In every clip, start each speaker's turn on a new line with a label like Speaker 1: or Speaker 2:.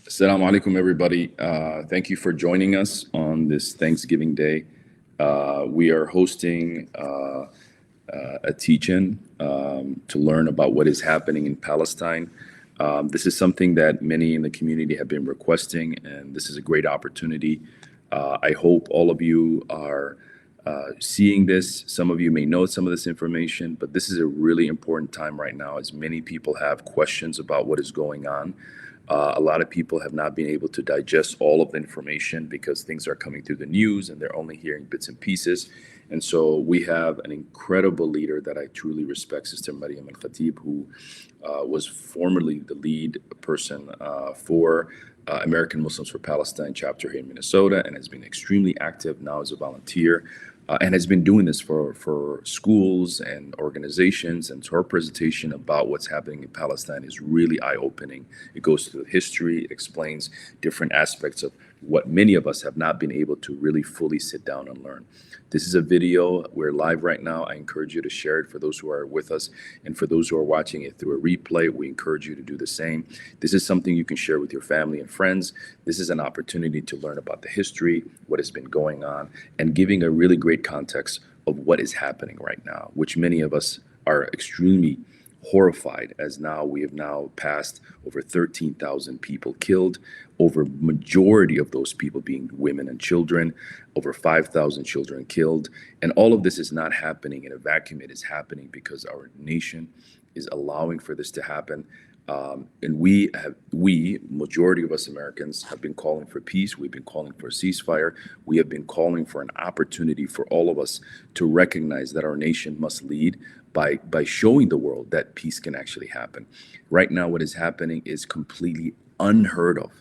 Speaker 1: Assalamu alaikum, everybody. Thank you for joining us on this Thanksgiving Day. We are hosting a teach-in to learn about what is happening in Palestine. This is something that many in the community have been requesting, and this is a great opportunity. I hope all of you are seeing this. Some of you may know some of this information, but this is a really important time right now as many people have questions about what is going on. A lot of people have not been able to digest all of the information because things are coming through the news and they're only hearing bits and pieces. And so we have an incredible leader that I truly respect, Sister Mariam Elkatib, who was formerly the lead person for American Muslims for Palestine chapter here in Minnesota and has been extremely active now as a volunteer. And has been doing this for schools and organizations. And so her presentation about what's happening in Palestine is really eye-opening. It goes through history, it explains different aspects of what many of us have not been able to really fully sit down and learn. This is a video. We're live right now. I encourage you to share it for those who are with us. And for those who are watching it through a replay, we encourage you to do the same. This is something you can share with your family and friends. This is an opportunity to learn about the history, what has been going on, and giving a really great context of what is happening right now, which many of us are extremely horrified as now we have now passed over 13,000 people killed, over majority of those people being women and children, over 5,000 children killed. And all of this is not happening in a vacuum. It is happening because our nation is allowing for this to happen. And majority of us Americans have been calling for peace. We've been calling for a ceasefire. We have been calling for an opportunity for all of us to recognize that our nation must lead by showing the world that peace can actually happen. Right now, what is happening is completely unheard of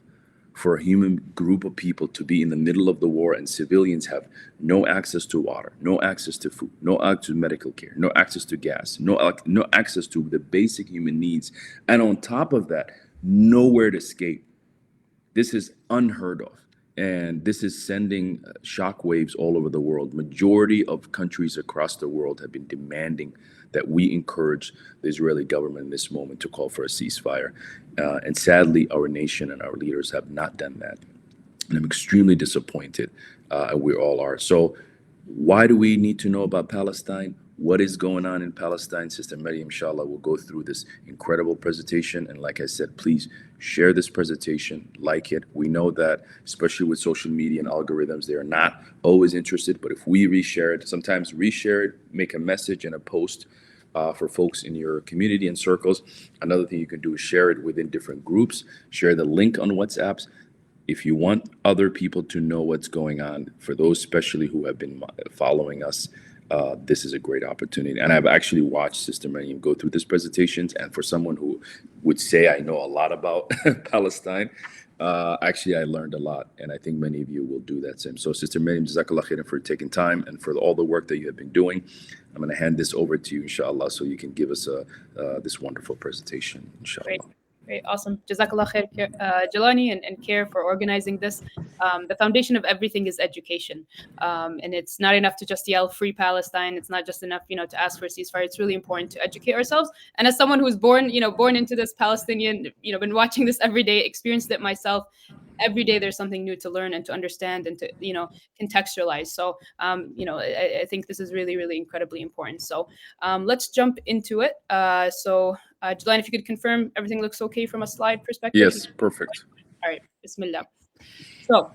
Speaker 1: for a human group of people to be in the middle of the war and civilians have no access to water, no access to food, no access to medical care, no access to gas, no access to the basic human needs. And on top of that, nowhere to escape. This is unheard of. And this is sending shockwaves all over the world. Majority of countries across the world have been demanding that we encourage the Israeli government in this moment to call for a ceasefire. And sadly, our nation and our leaders have not done that. And I'm extremely disappointed, and we all are. So why do we need to know about Palestine? What is going on in Palestine? Sister Mariam, inshallah, will go through this incredible presentation. And like I said, please share this presentation, like it. We know that, especially with social media and algorithms, they are not always interested. But if we reshare it, sometimes reshare it, make a message and a post for folks in your community and circles. Another thing you can do is share it within different groups, share the link on WhatsApps. If you want other people to know what's going on, for those especially who have been following us, this is a great opportunity. And I've actually watched Sister Mariam go through these presentations. And for someone who would say I know a lot about Palestine, actually, I learned a lot. And I think many of you will do that same. So Sister Mariam, Jazakallah khairan for taking time and for all the work that you have been doing. I'm going to hand this over to you, inshallah, so you can give us this wonderful presentation, inshallah.
Speaker 2: Great. Great, awesome. Jazakallah khair, Jelani and CAIR for organizing this. The foundation of everything is education. And it's not enough to just yell free Palestine. It's not just enough, to ask for a ceasefire. It's really important to educate ourselves. And as someone who's born into this Palestinian, been watching this every day, experienced it myself. Every day there's something new to learn and to understand and to, contextualize. So, I think this is really, really incredibly important. So let's jump into it. Jelani, if you could confirm everything looks okay from a slide perspective.
Speaker 1: Yes, perfect.
Speaker 2: All right, Bismillah. So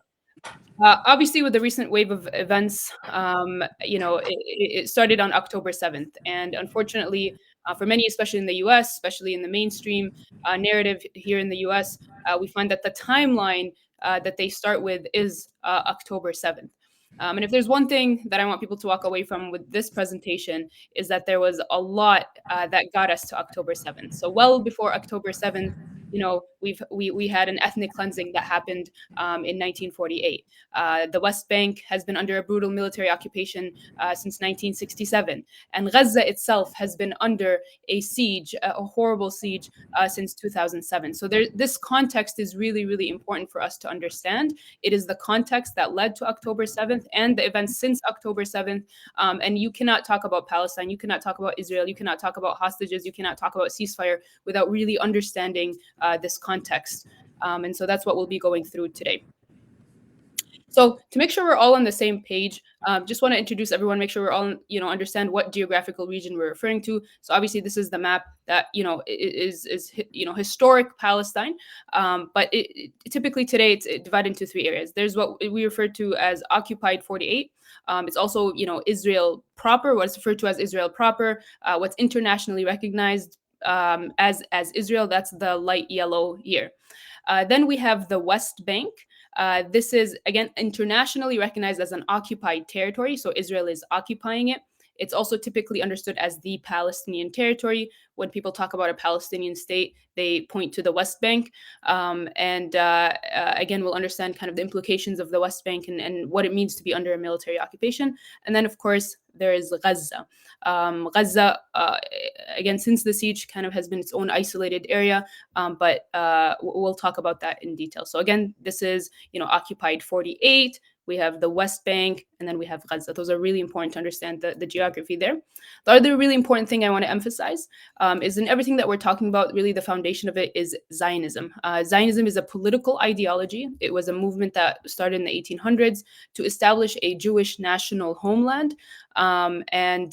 Speaker 2: obviously with the recent wave of events, it started on October 7th. And unfortunately, for many, especially in the US, especially in the mainstream narrative here in the US, we find that the timeline that they start with is October 7th. And if there's one thing that I want people to walk away from with this presentation is that there was a lot that got us to October 7th. So well before October 7th, we had an ethnic cleansing that happened in 1948. The West Bank has been under a brutal military occupation since 1967, and Gaza itself has been under a siege, a horrible siege, since 2007. So this context is really, really important for us to understand. It is the context that led to October 7th and the events since October 7th. And you cannot talk about Palestine, you cannot talk about Israel, you cannot talk about hostages, you cannot talk about ceasefire without really understanding this context. And so that's what we'll be going through today. So to make sure we're all on the same page, just want to introduce everyone, make sure we're all, understand what geographical region we're referring to. So obviously this is the map that, is historic Palestine. But typically today it's divided into three areas. There's what we refer to as occupied 48. It's also, Israel proper, what's referred to as Israel proper, what's internationally recognized as Israel. That's the light yellow here. Then we have the West Bank. This is, again, internationally recognized as an occupied territory, so Israel is occupying it. It's also typically understood as the Palestinian territory. When people talk about a Palestinian state, they point to the West Bank. Again, we'll understand kind of the implications of the West Bank and what it means to be under a military occupation. And then, of course, there is Gaza. Gaza, again, since the siege, kind of has been its own isolated area, but we'll talk about that in detail. So again, this is, occupied 48. We have the West Bank, and then we have Gaza. Those are really important to understand the geography there. The other really important thing I want to emphasize is in everything that we're talking about, really the foundation of it is Zionism. Zionism is a political ideology. It was a movement that started in the 1800s to establish a Jewish national homeland in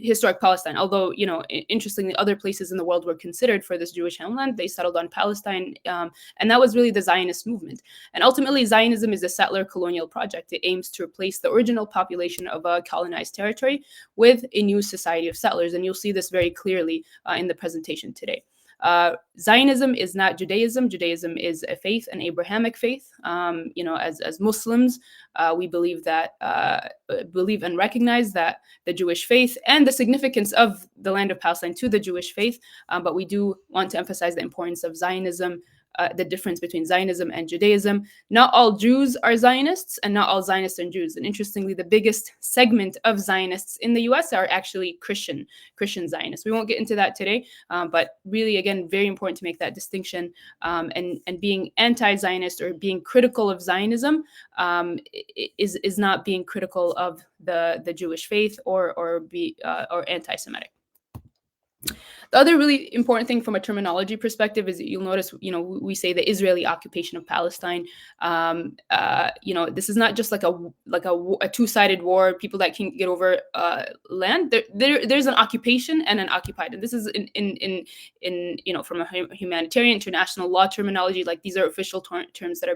Speaker 2: historic Palestine. Although, interestingly, other places in the world were considered for this Jewish homeland. They settled on Palestine, and that was really the Zionist movement. And ultimately, Zionism is a settler colonial project. It aims to replace the original population of a colonized territory with a new society of settlers. And you'll see this very clearly in the presentation today. Zionism is not Judaism. Judaism is a faith, an Abrahamic faith. As Muslims, we believe and recognize that the Jewish faith and the significance of the land of Palestine to the Jewish faith. But we do want to emphasize the importance of Zionism, the difference between Zionism and Judaism. Not all Jews are Zionists, and not all Zionists are Jews. And interestingly, the biggest segment of Zionists in the US are actually Christian Zionists. We won't get into that today, but really, again, very important to make that distinction. And being anti-Zionist or being critical of Zionism is not being critical of the Jewish faith or anti-Semitic. The other really important thing from a terminology perspective is that you'll notice, we say the Israeli occupation of Palestine. This is not just like a two-sided war, people that can get over land. There's an occupation and an occupied, and this is in from a humanitarian international law terminology. Like these are official terms that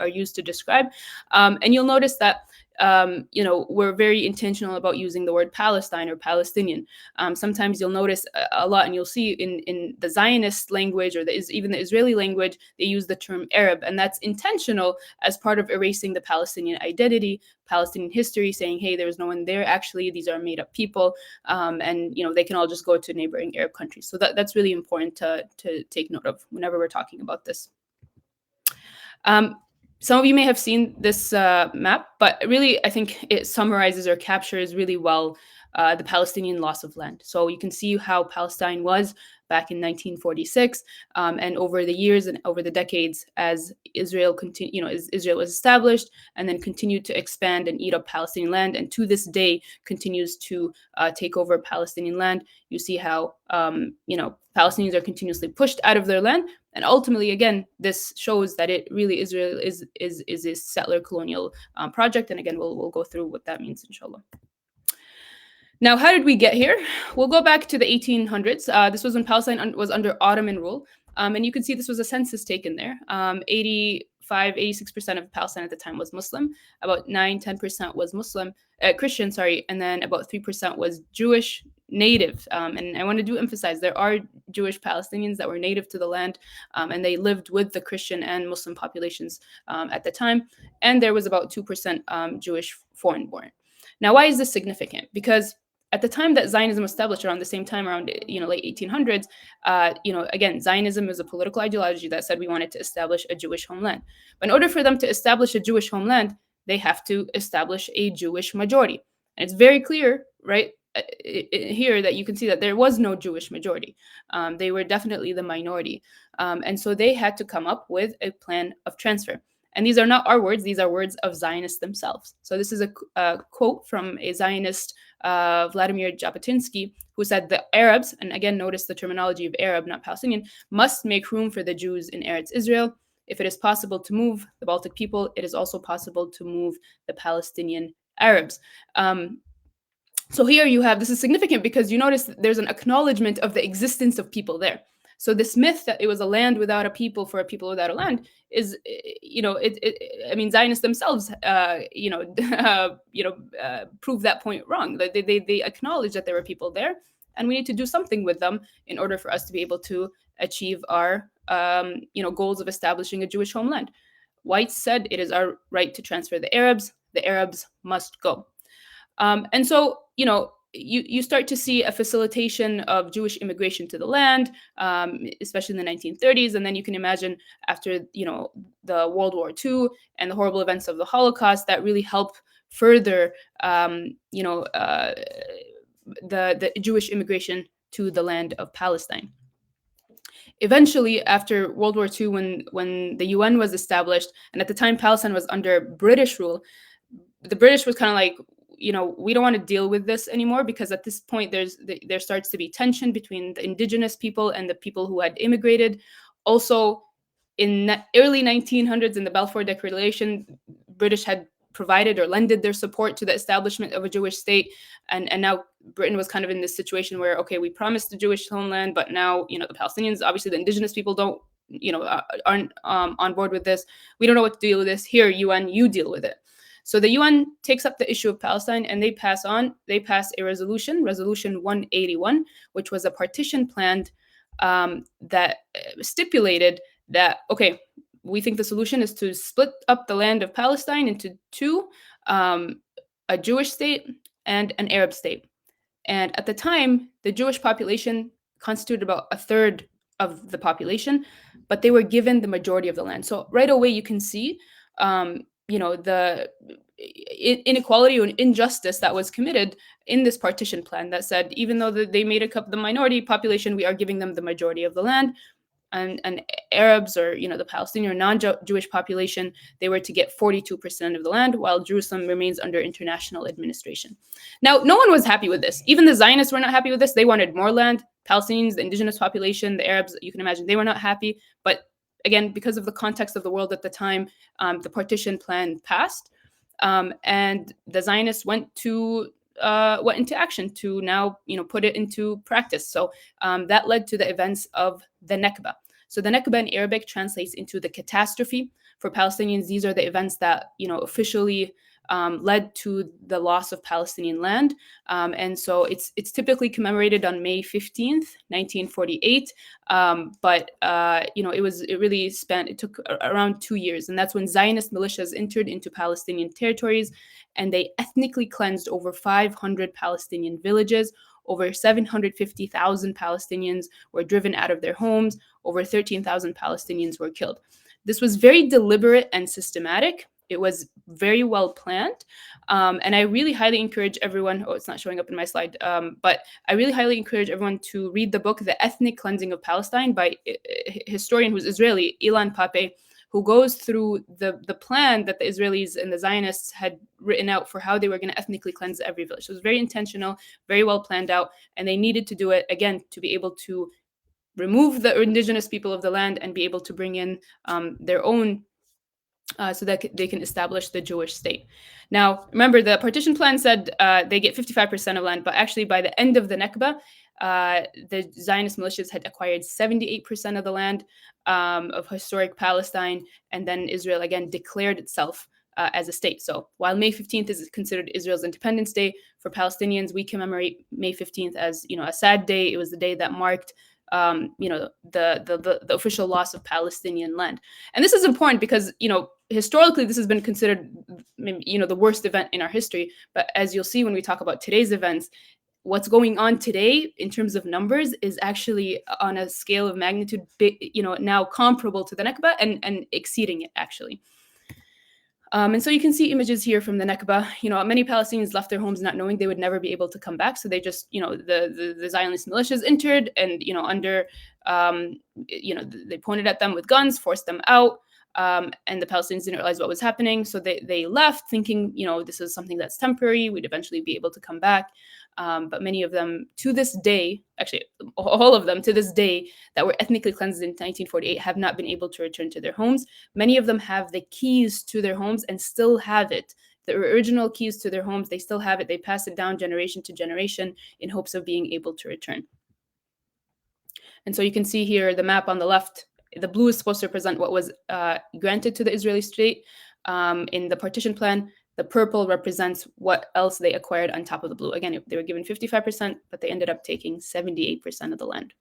Speaker 2: are used to describe, and you'll notice that. We're very intentional about using the word Palestine or Palestinian. Sometimes you'll notice a lot, and you'll see in the Zionist language or even the Israeli language, they use the term Arab, and that's intentional as part of erasing the Palestinian identity, Palestinian history, saying, hey, there was no one there. Actually, these are made up people, and they can all just go to neighboring Arab countries. So that's really important to take note of whenever we're talking about this. Some of you may have seen this map, but really, I think it summarizes or captures really well the Palestinian loss of land. So you can see how Palestine was back in 1946, and over the years and over the decades, as Israel Israel was established, and then continued to expand and eat up Palestinian land, and to this day continues to take over Palestinian land. You see how Palestinians are continuously pushed out of their land, and ultimately, again, this shows that it really Israel is a settler colonial project. And again, we'll go through what that means, inshallah. Now, how did we get here? We'll go back to the 1800s. This was when Palestine was under Ottoman rule. And you can see this was a census taken there. 86% of Palestine at the time was Muslim. About 10% was Christian, and then about 3% was Jewish native. And I want to emphasize there are Jewish Palestinians that were native to the land, and they lived with the Christian and Muslim populations at the time. And there was about 2% Jewish foreign-born. Now, why is this significant? Because at the time that Zionism was established, around the same time, around late 1800s, again, Zionism is a political ideology that said we wanted to establish a Jewish homeland. But in order for them to establish a Jewish homeland, they have to establish a Jewish majority. And it's very clear, right, here that you can see that there was no Jewish majority. They were definitely the minority. And so they had to come up with a plan of transfer. And these are not our words, these are words of Zionists themselves. So this is a quote from a Zionist, Vladimir Jabotinsky, who said the Arabs, and again, notice the terminology of Arab, not Palestinian, must make room for the Jews in Eretz Israel. If it is possible to move the Baltic people, it is also possible to move the Palestinian Arabs. So here you have, this is significant because you notice there's an acknowledgement of the existence of people there. So this myth that it was a land without a people for a people without a land is, I mean, Zionists themselves, prove that point wrong. They acknowledge that there were people there, and we need to do something with them in order for us to be able to achieve our, goals of establishing a Jewish homeland. Whites said it is our right to transfer the Arabs. The Arabs must go. And so, you start to see a facilitation of Jewish immigration to the land, especially in the 1930s. And then you can imagine after, the World War II and the horrible events of the Holocaust that really help further, the Jewish immigration to the land of Palestine. Eventually, after World War II, when the UN was established, and at the time Palestine was under British rule, the British was kind of like, we don't want to deal with this anymore, because at this point there starts to be tension between the indigenous people and the people who had immigrated. Also, in the early 1900s, in the Balfour Declaration, British had provided or lended their support to the establishment of a Jewish state, and now Britain was kind of in this situation where, okay, we promised the Jewish homeland, but now, the Palestinians, obviously the indigenous people don't, aren't on board with this. We don't know what to deal with this. Here, UN, you deal with it. So the UN takes up the issue of Palestine, and they pass a resolution, Resolution 181, which was a partition plan that stipulated that, okay, we think the solution is to split up the land of Palestine into two, a Jewish state and an Arab state. And at the time, the Jewish population constituted about a third of the population, but they were given the majority of the land. So right away, you can see the inequality and injustice that was committed in this partition plan that said, even though they made up the minority population, we are giving them the majority of the land. And Arabs, or the Palestinian or non-Jewish population, they were to get 42% of the land, while Jerusalem remains under international administration. Now, no one was happy with this. Even the Zionists were not happy with this. They wanted more land. Palestinians, the indigenous population, the Arabs, you can imagine, they were not happy. But again, because of the context of the world at the time, the partition plan passed, and the Zionists went into action to now, put it into practice. So that led to the events of the Nakba. So the Nakba in Arabic translates into the catastrophe. For Palestinians, these are the events that, officially led to the loss of Palestinian land. And so it's typically commemorated on May 15th, 1948. But it took around 2 years. And that's when Zionist militias entered into Palestinian territories, and they ethnically cleansed over 500 Palestinian villages. Over 750,000 Palestinians were driven out of their homes. Over 13,000 Palestinians were killed. This was very deliberate and systematic. It was very well planned. And I really highly encourage everyone, it's not showing up in my slide, but I really highly encourage everyone to read the book, The Ethnic Cleansing of Palestine, by a historian who's Israeli, Ilan Pappé, who goes through the plan that the Israelis and the Zionists had written out for how they were going to ethnically cleanse every village. So it was very intentional, very well planned out, and they needed to do it, again, to be able to remove the indigenous people of the land and be able to bring in their own, so that they can establish the Jewish state. Now, remember, the partition plan said they get 55% of land, but actually by the end of the Nakba, the Zionist militias had acquired 78% of the land of historic Palestine, and then Israel again declared itself as a state. So while May 15th is considered Israel's Independence Day, for Palestinians, we commemorate May 15th as a sad day. It was the day that marked the official loss of Palestinian land. And this is important because, historically, this has been considered, the worst event in our history. But as you'll see when we talk about today's events, what's going on today in terms of numbers is actually on a scale of magnitude, now comparable to the Nakba and exceeding it, actually. And so you can see images here from the Nakba. Many Palestinians left their homes not knowing they would never be able to come back. So they just, the Zionist militias entered and, they pointed at them with guns, forced them out. and the Palestinians didn't realize what was happening, so they left thinking, this is something that's temporary. We'd eventually be able to come back. But many of them to this day, actually all of them to this day, that were ethnically cleansed in 1948 have not been able to return to their homes. Many of them have the keys to their homes and still have it. The original keys to their homes, they still have it. They pass it down generation to generation in hopes of being able to return. And so you can see here the map on the left. The blue is supposed to represent what was granted to the Israeli state in the partition plan. The purple represents what else they acquired on top of the blue. Again, they were given 55%, but they ended up taking 78% of the land.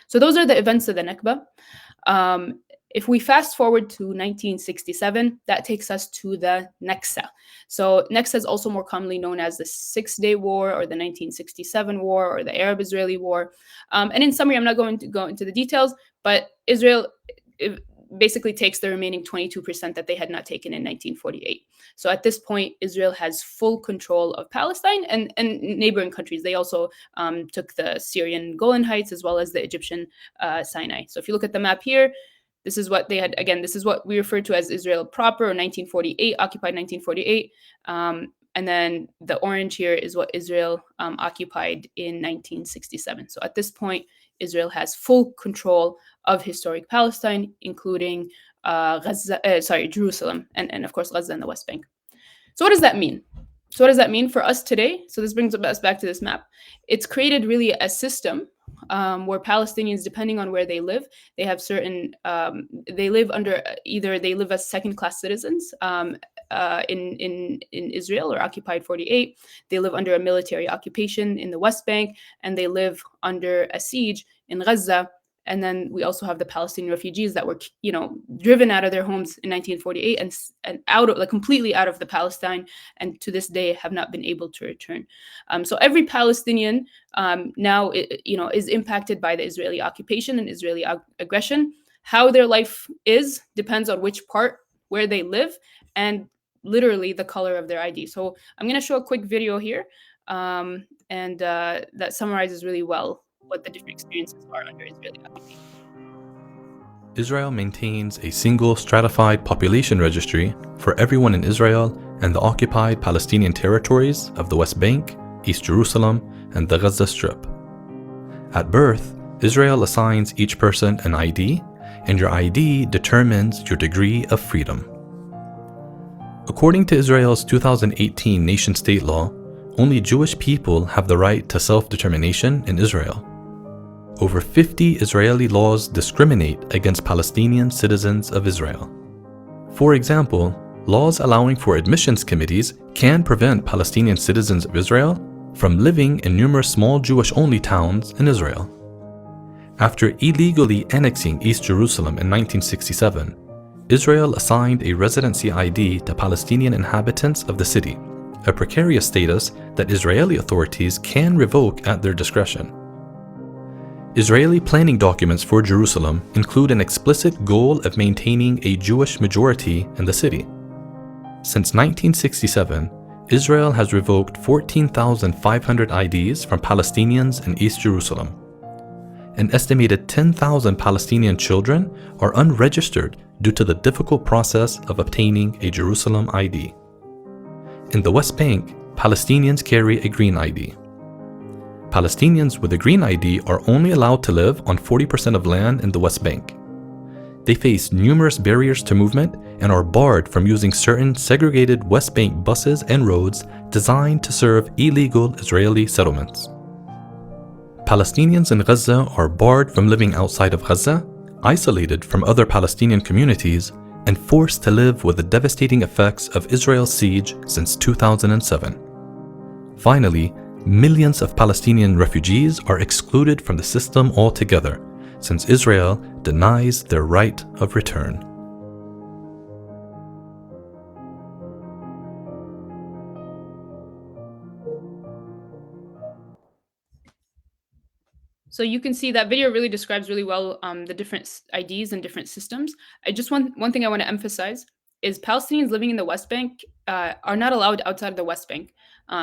Speaker 2: So those are the events of the Nakba. If we fast forward to 1967, that takes us to the Naksa. So Naksa is also more commonly known as the Six-Day War or the 1967 War or the Arab-Israeli War. And in summary, I'm not going to go into the details, but Israel basically takes the remaining 22% that they had not taken in 1948. So at this point, Israel has full control of Palestine and neighboring countries. They also took the Syrian Golan Heights as well as the Egyptian Sinai. So if you look at the map here, this is what they had. Again, this is what we refer to as Israel proper, or 1948, occupied 1948. And then the orange here is what Israel occupied in 1967. So at this point, Israel has full control of historic Palestine, including Jerusalem, and of course, Gaza and the West Bank. So what does that mean? So what does that mean for us today? So this brings us back to this map. It's created really a system where Palestinians, depending on where they live, they have certain, they live under they live as second-class citizens in Israel or occupied 48. They live under a military occupation in the West Bank, and they live under a siege in Gaza. And then we also have the Palestinian refugees that were, driven out of their homes in 1948 and out of, completely out of the Palestine, and to this day have not been able to return. So every Palestinian now, is impacted by the Israeli occupation and Israeli aggression. How their life is depends on which part where they live and literally the color of their ID. So I'm going to show a quick video here, and that summarizes really well what the different experiences are under Israeli occupation.
Speaker 3: Israel maintains a single stratified population registry for everyone in Israel and the occupied Palestinian territories of the West Bank, East Jerusalem, and the Gaza Strip. At birth, Israel assigns each person an ID, and your ID determines your degree of freedom. According to Israel's 2018 nation-state law, only Jewish people have the right to self-determination in Israel. Over 50 Israeli laws discriminate against Palestinian citizens of Israel. For example, laws allowing for admissions committees can prevent Palestinian citizens of Israel from living in numerous small Jewish-only towns in Israel. After illegally annexing East Jerusalem in 1967, Israel assigned a residency ID to Palestinian inhabitants of the city, a precarious status that Israeli authorities can revoke at their discretion. Israeli planning documents for Jerusalem include an explicit goal of maintaining a Jewish majority in the city. Since 1967, Israel has revoked 14,500 IDs from Palestinians in East Jerusalem. An estimated 10,000 Palestinian children are unregistered due to the difficult process of obtaining a Jerusalem ID. In the West Bank, Palestinians carry a green ID. Palestinians with a green ID are only allowed to live on 40% of land in the West Bank. They face numerous barriers to movement and are barred from using certain segregated West Bank buses and roads designed to serve illegal Israeli settlements. Palestinians in Gaza are barred from living outside of Gaza, isolated from other Palestinian communities, and forced to live with the devastating effects of Israel's siege since 2007. Finally, millions of Palestinian refugees are excluded from the system altogether, since Israel denies their right of return.
Speaker 2: So you can see that video really describes really well the different IDs and different systems. One thing I want to emphasize is Palestinians living in the West Bank are not allowed outside of the West Bank.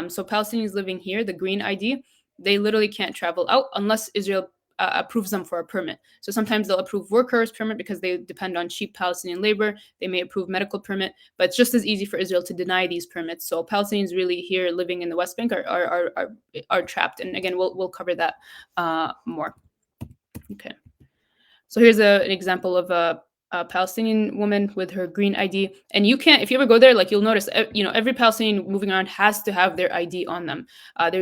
Speaker 2: So Palestinians living here, the green ID, they literally can't travel out unless Israel approves them for a permit. So sometimes they'll approve workers permit because they depend on cheap Palestinian labor. They may approve medical permit, but it's just as easy for Israel to deny these permits. So Palestinians really here living in the West Bank are trapped. And again, we'll cover that more. Okay. So here's an example of a Palestinian woman with her green ID. And you can't, if you ever go there, like you'll notice, every Palestinian moving around has to have their ID on them.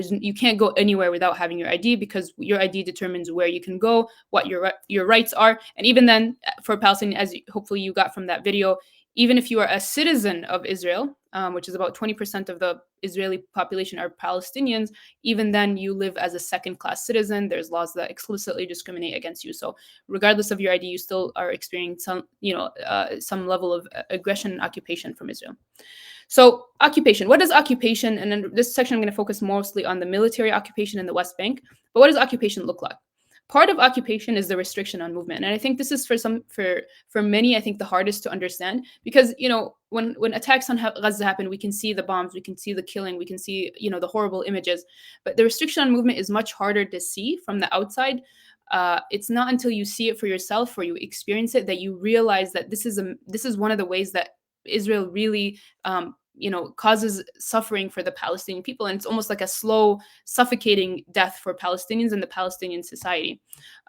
Speaker 2: You can't go anywhere without having your ID because your ID determines where you can go, what your rights are. And even then, for Palestinian, as hopefully you got from that video, even if you are a citizen of Israel, which is about 20% of the Israeli population are Palestinians, even then you live as a second-class citizen. There's laws that explicitly discriminate against you. So regardless of your ID, you still are experiencing some level of aggression and occupation from Israel. So occupation, what does occupation, and in this section I'm going to focus mostly on the military occupation in the West Bank, but what does occupation look like? Part of occupation is the restriction on movement. And I think this is for many, I think the hardest to understand because, when attacks on Gaza happen, we can see the bombs, we can see the killing, we can see, the horrible images, but the restriction on movement is much harder to see from the outside. It's not until you see it for yourself or you experience it that you realize that this is one of the ways that Israel really, causes suffering for the Palestinian people. And it's almost like a slow, suffocating death for Palestinians and the Palestinian society.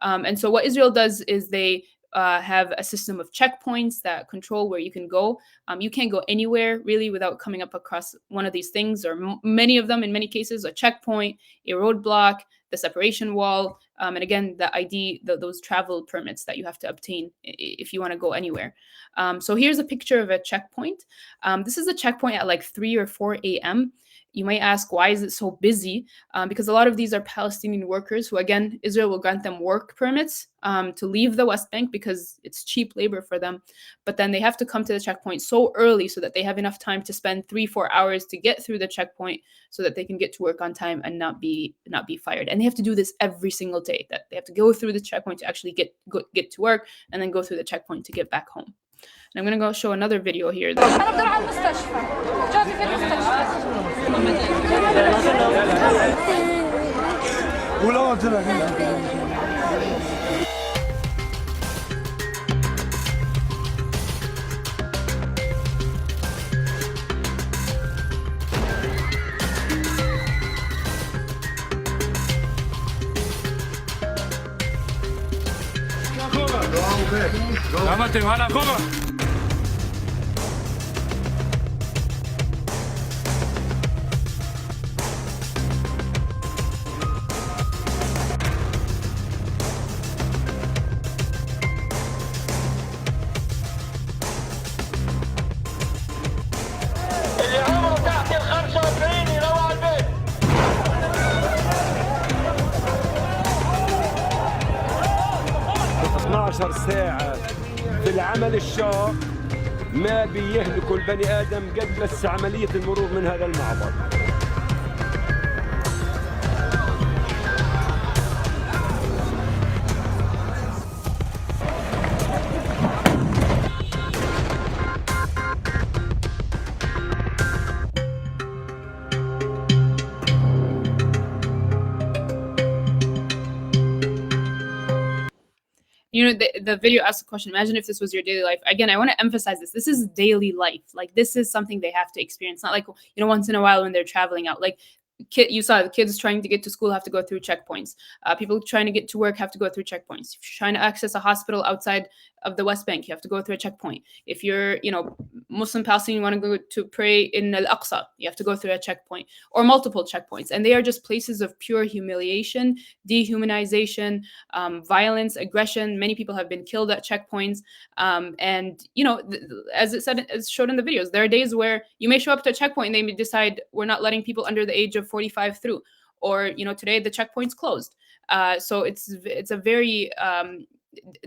Speaker 2: And so what Israel does is they have a system of checkpoints that control where you can go. You can't go anywhere really without coming up across one of these things, or many of them in many cases, a checkpoint, a roadblock, the separation wall, and again, the ID, those travel permits that you have to obtain if you want to go anywhere. So here's a picture of a checkpoint. This is a checkpoint at like 3 or 4 a.m. You might ask, why is it so busy? Because a lot of these are Palestinian workers who, again, Israel will grant them work permits to leave the West Bank because it's cheap labor for them. But then they have to come to the checkpoint so early so that they have enough time to spend 3-4 hours to get through the checkpoint so that they can get to work on time and not be fired. And they have to do this every single day. That they have to go through the checkpoint to actually get to work and then go through the checkpoint to get back home. And I'm going to go show another video here.
Speaker 4: اللي عمره تحت ال 45 يروح على البيت.
Speaker 5: 12 ساعة في العمل الشاق ما بيهلكوا البني آدم قد بس عملية المرور من هذا المعبر.
Speaker 2: The video asked the question, imagine if this was your daily life. Again, I want to emphasize this. This is daily life. Like, this is something they have to experience. Not like, once in a while when they're traveling out. Like, you saw the kids trying to get to school have to go through checkpoints. People trying to get to work have to go through checkpoints. If you're trying to access a hospital outside of the West Bank, you have to go through a checkpoint. If you're, Muslim Palestinian, you want to go to pray in Al-Aqsa, you have to go through a checkpoint or multiple checkpoints. And they are just places of pure humiliation, dehumanization, violence, aggression. Many people have been killed at checkpoints. As showed in the videos, there are days where you may show up to a checkpoint and they may decide we're not letting people under the age of 45 through, or today the checkpoint's closed. So it's a very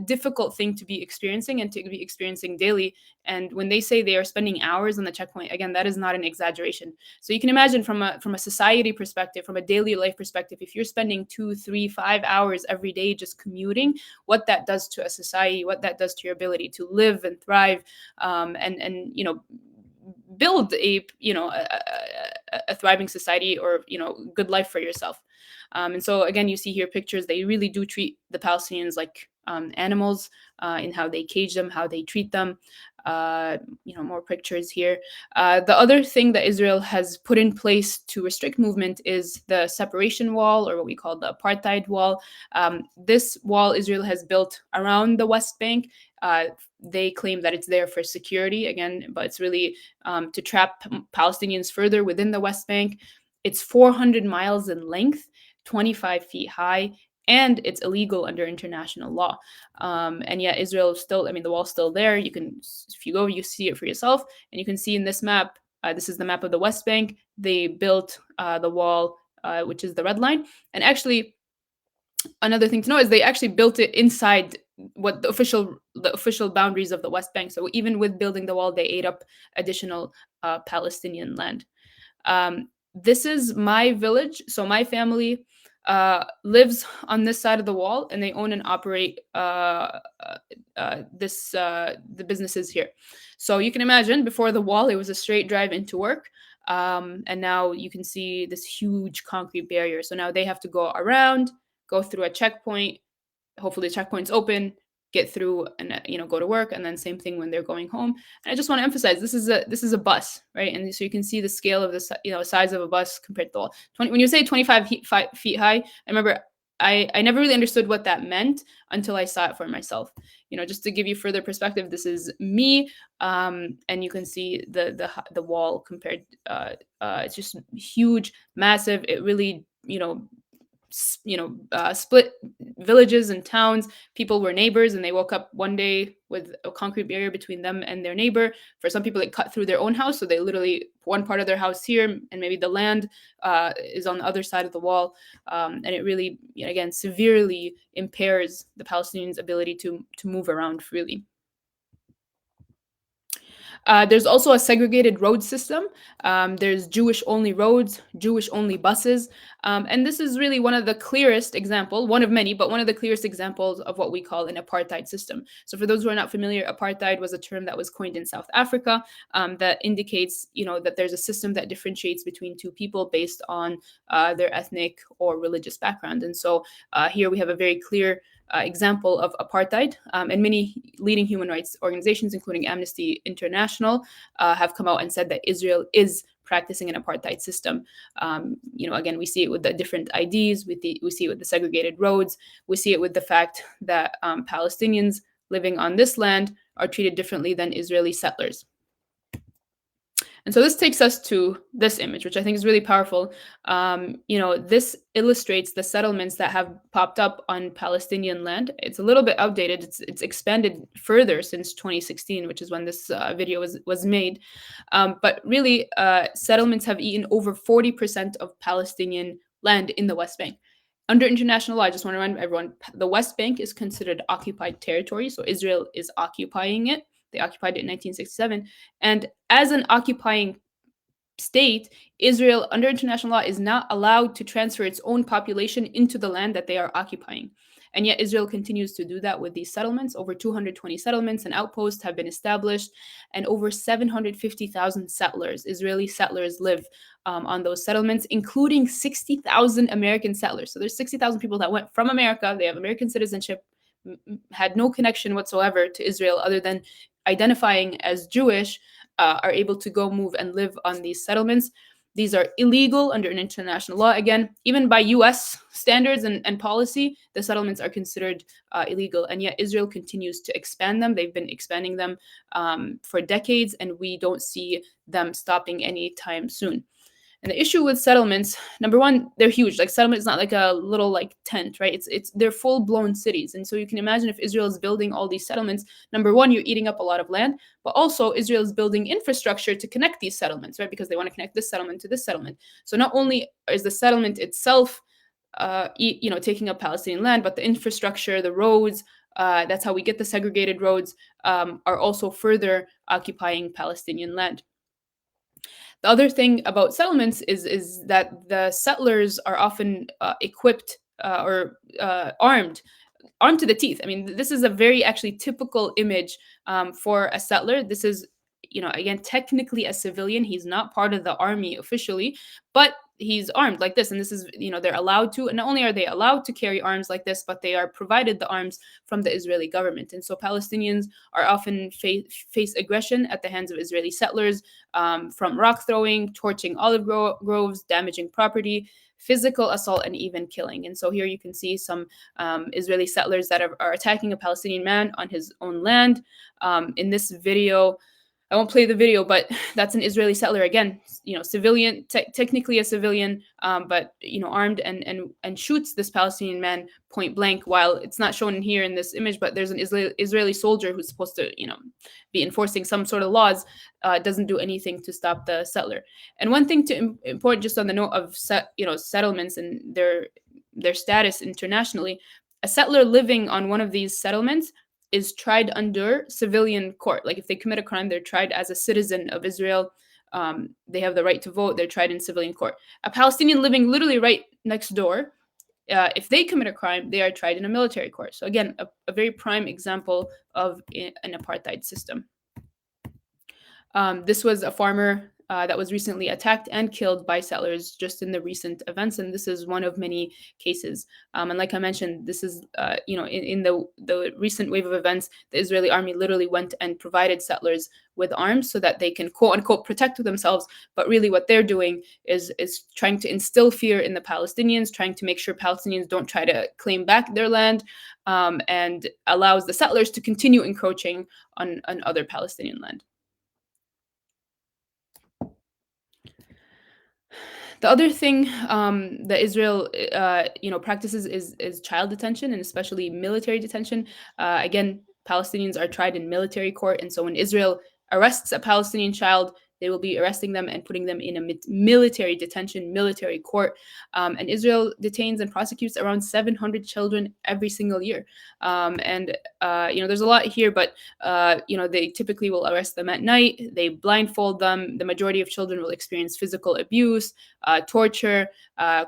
Speaker 2: difficult thing to be experiencing and to be experiencing daily. And when they say they are spending hours on the checkpoint, again, that is not an exaggeration. So you can imagine from a society perspective, from a daily life perspective, if you're spending 2, 3, 5 hours every day just commuting, what that does to a society, what that does to your ability to live and thrive, and build a thriving society or good life for yourself. And so again, you see here pictures. They really do treat the Palestinians like animals in how they cage them, how they treat them. More pictures here. The other thing that Israel has put in place to restrict movement is the separation wall, or what we call the apartheid wall. This wall Israel has built around the West Bank. They claim that it's there for security, again, but it's really to trap Palestinians further within the West Bank. It's 400 miles in length, 25 feet high, and it's illegal under international law. And yet Israel still, the wall's still there. You can, if you go, you see it for yourself. And you can see in this map, this is the map of the West Bank. They built the wall, which is the red line. And actually, another thing to know is they actually built it inside what the official boundaries of the West Bank. So even with building the wall, they ate up additional Palestinian land. This is my village. So my family lives on this side of the wall, and they own and operate the businesses here. So you can imagine, before the wall, it was a straight drive into work. And now you can see this huge concrete barrier. So now they have to go around, go through a checkpoint. Hopefully the checkpoint's open, get through and go to work, and then same thing when they're going home. And I just want to emphasize, this is a bus, right? And so you can see the scale of this, size of a bus compared to the wall. When you say 25 feet high, I remember I never really understood what that meant until I saw it for myself. Just to give you further perspective, this is me, and you can see the wall compared. It's just huge, massive. It really, split villages and towns. People were neighbors, and they woke up one day with a concrete barrier between them and their neighbor. For some people, it cut through their own house, so they literally one part of their house here, and maybe the land is on the other side of the wall, and it really, again, severely impairs the Palestinians' ability to move around freely. There's also a segregated road system. There's Jewish-only roads, Jewish-only buses. And this is really one of the clearest examples, one of many, but one of the clearest examples of what we call an apartheid system. So for those who are not familiar, apartheid was a term that was coined in South Africa that indicates, that there's a system that differentiates between two people based on their ethnic or religious background. And so here we have a very clear example of apartheid, and many leading human rights organizations, including Amnesty International, have come out and said that Israel is practicing an apartheid system. Again, we see it with the different IDs, we see it with the segregated roads, we see it with the fact that Palestinians living on this land are treated differently than Israeli settlers. And so this takes us to this image, which I think is really powerful. This illustrates the settlements that have popped up on Palestinian land. It's a little bit outdated. It's expanded further since 2016, which is when this video was made. But really, settlements have eaten over 40% of Palestinian land in the West Bank. Under international law, I just want to remind everyone, the West Bank is considered occupied territory, so Israel is occupying it. They occupied it in 1967. And as an occupying state, Israel, under international law, is not allowed to transfer its own population into the land that they are occupying. And yet Israel continues to do that with these settlements. Over 220 settlements and outposts have been established, and over 750,000 settlers, Israeli settlers, live on those settlements, including 60,000 American settlers. So there's 60,000 people that went from America, they have American citizenship, had no connection whatsoever to Israel other than identifying as Jewish, are able to go move and live on these settlements. These are illegal under international law. Again, even by US standards and policy, the settlements are considered illegal. And yet Israel continues to expand them. They've been expanding them for decades, and we don't see them stopping anytime soon. And the issue with settlements, number one, they're huge. Like, settlement is not like a little tent, right? They're full-blown cities. And so you can imagine if Israel is building all these settlements, number one, you're eating up a lot of land, but also Israel is building infrastructure to connect these settlements, right? Because they want to connect this settlement to this settlement. So not only is the settlement itself, taking up Palestinian land, but the infrastructure, the roads, that's how we get the segregated roads, are also further occupying Palestinian land. The other thing about settlements is that the settlers are often equipped or armed to the teeth. I mean, this is a very actually typical image for a settler. This is, again, technically a civilian. He's not part of the army officially, but he's armed like this, and this is, they're allowed to, and not only are they allowed to carry arms like this, but they are provided the arms from the Israeli government. And so Palestinians are often face aggression at the hands of Israeli settlers, from rock throwing, torching olive groves, damaging property, physical assault, and even killing. And so here you can see some Israeli settlers that are attacking a Palestinian man on his own land. In this video, I won't play the video, but that's an Israeli settler, again, civilian, technically a civilian, but armed, and shoots this Palestinian man point blank. While it's not shown here in this image, but there's an Israeli soldier who's supposed to be enforcing some sort of laws, doesn't do anything to stop the settler. And one thing important, just on the note of settlements and their status internationally, a settler living on one of these settlements is tried under civilian court. Like if they commit a crime, they're tried as a citizen of Israel. They have the right to vote. They're tried in civilian court. A Palestinian living literally right next door, if they commit a crime, they are tried in a military court. So again, a very prime example of an apartheid system. This was a farmer that was recently attacked and killed by settlers just in the recent events, and this is one of many cases. And like I mentioned, this is in the recent wave of events, the Israeli army literally went and provided settlers with arms so that they can quote unquote protect themselves. But really, what they're doing is trying to instill fear in the Palestinians, trying to make sure Palestinians don't try to claim back their land, and allows the settlers to continue encroaching on other Palestinian land. The other thing that Israel, practices is child detention, and especially military detention. Again, Palestinians are tried in military court, and so when Israel arrests a Palestinian child, they will be arresting them and putting them in a military detention, military court. And Israel detains and prosecutes around 700 children every single year. There's a lot here, but they typically will arrest them at night. They blindfold them. The majority of children will experience physical abuse, torture,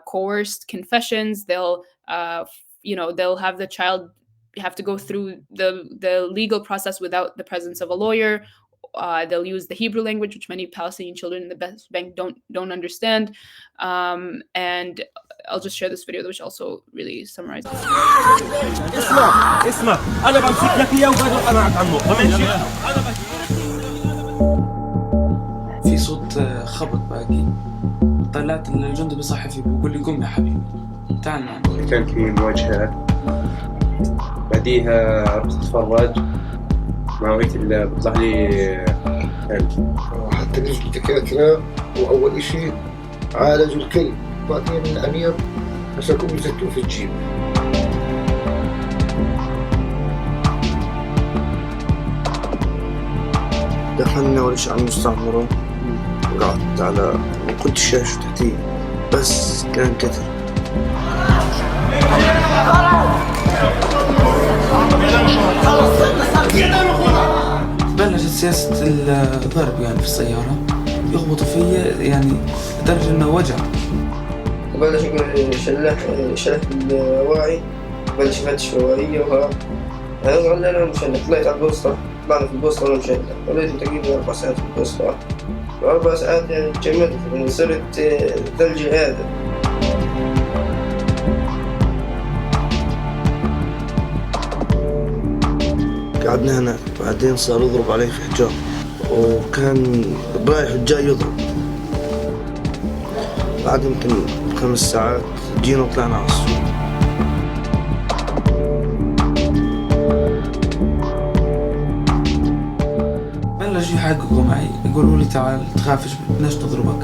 Speaker 2: coerced confessions. They'll have the child have to go through the legal process without the presence of a lawyer. They'll use the Hebrew language, which many Palestinian children in the West Bank don't understand. And I'll just share this video, which also really summarizes.
Speaker 6: اسمع انا بمسك لك اياه وبدق معك عمو
Speaker 7: في صوت خبط باقي. طلعت الجندي بيصحي فيه بيقول لي قوم يا حبيبي تعال معنا.
Speaker 8: كان في مواجهة بعديها رحت اتفرج ما وقت اللي بيطلع لي
Speaker 9: حتى نجي الدكاترة وأول إشي عالجوا الكلب بعدين الأمير مسكوه وزتوه في الجيب. دخلنا أول إشي على المستعمرة وقعدت على كنت الشاشة تحتي بس كان كتر.
Speaker 7: بلشت سياسة الضرب يعني في السيارة يخبطوا فيا يعني لدرجة إنه وجع.
Speaker 9: بلش يقول شلت الوعي بلش يفتش الوعية وها أنا مشان طلعت على البوسطة طلعنا في البوسطة وأنا مشان قضيت تقريبا 4 ساعات في البوسطة 4 ساعات يعني جمدت يعني صرت ثلج هذا. قعدنا هنا بعدين صار يضرب علي في حجاب وكان رايح وجاي يضرب. بعد يمكن 5 ساعات جينا وطلعنا على السوق.
Speaker 7: بلشوا يحققوا معي يقولوا لي تعال تخافش بدناش نضربك.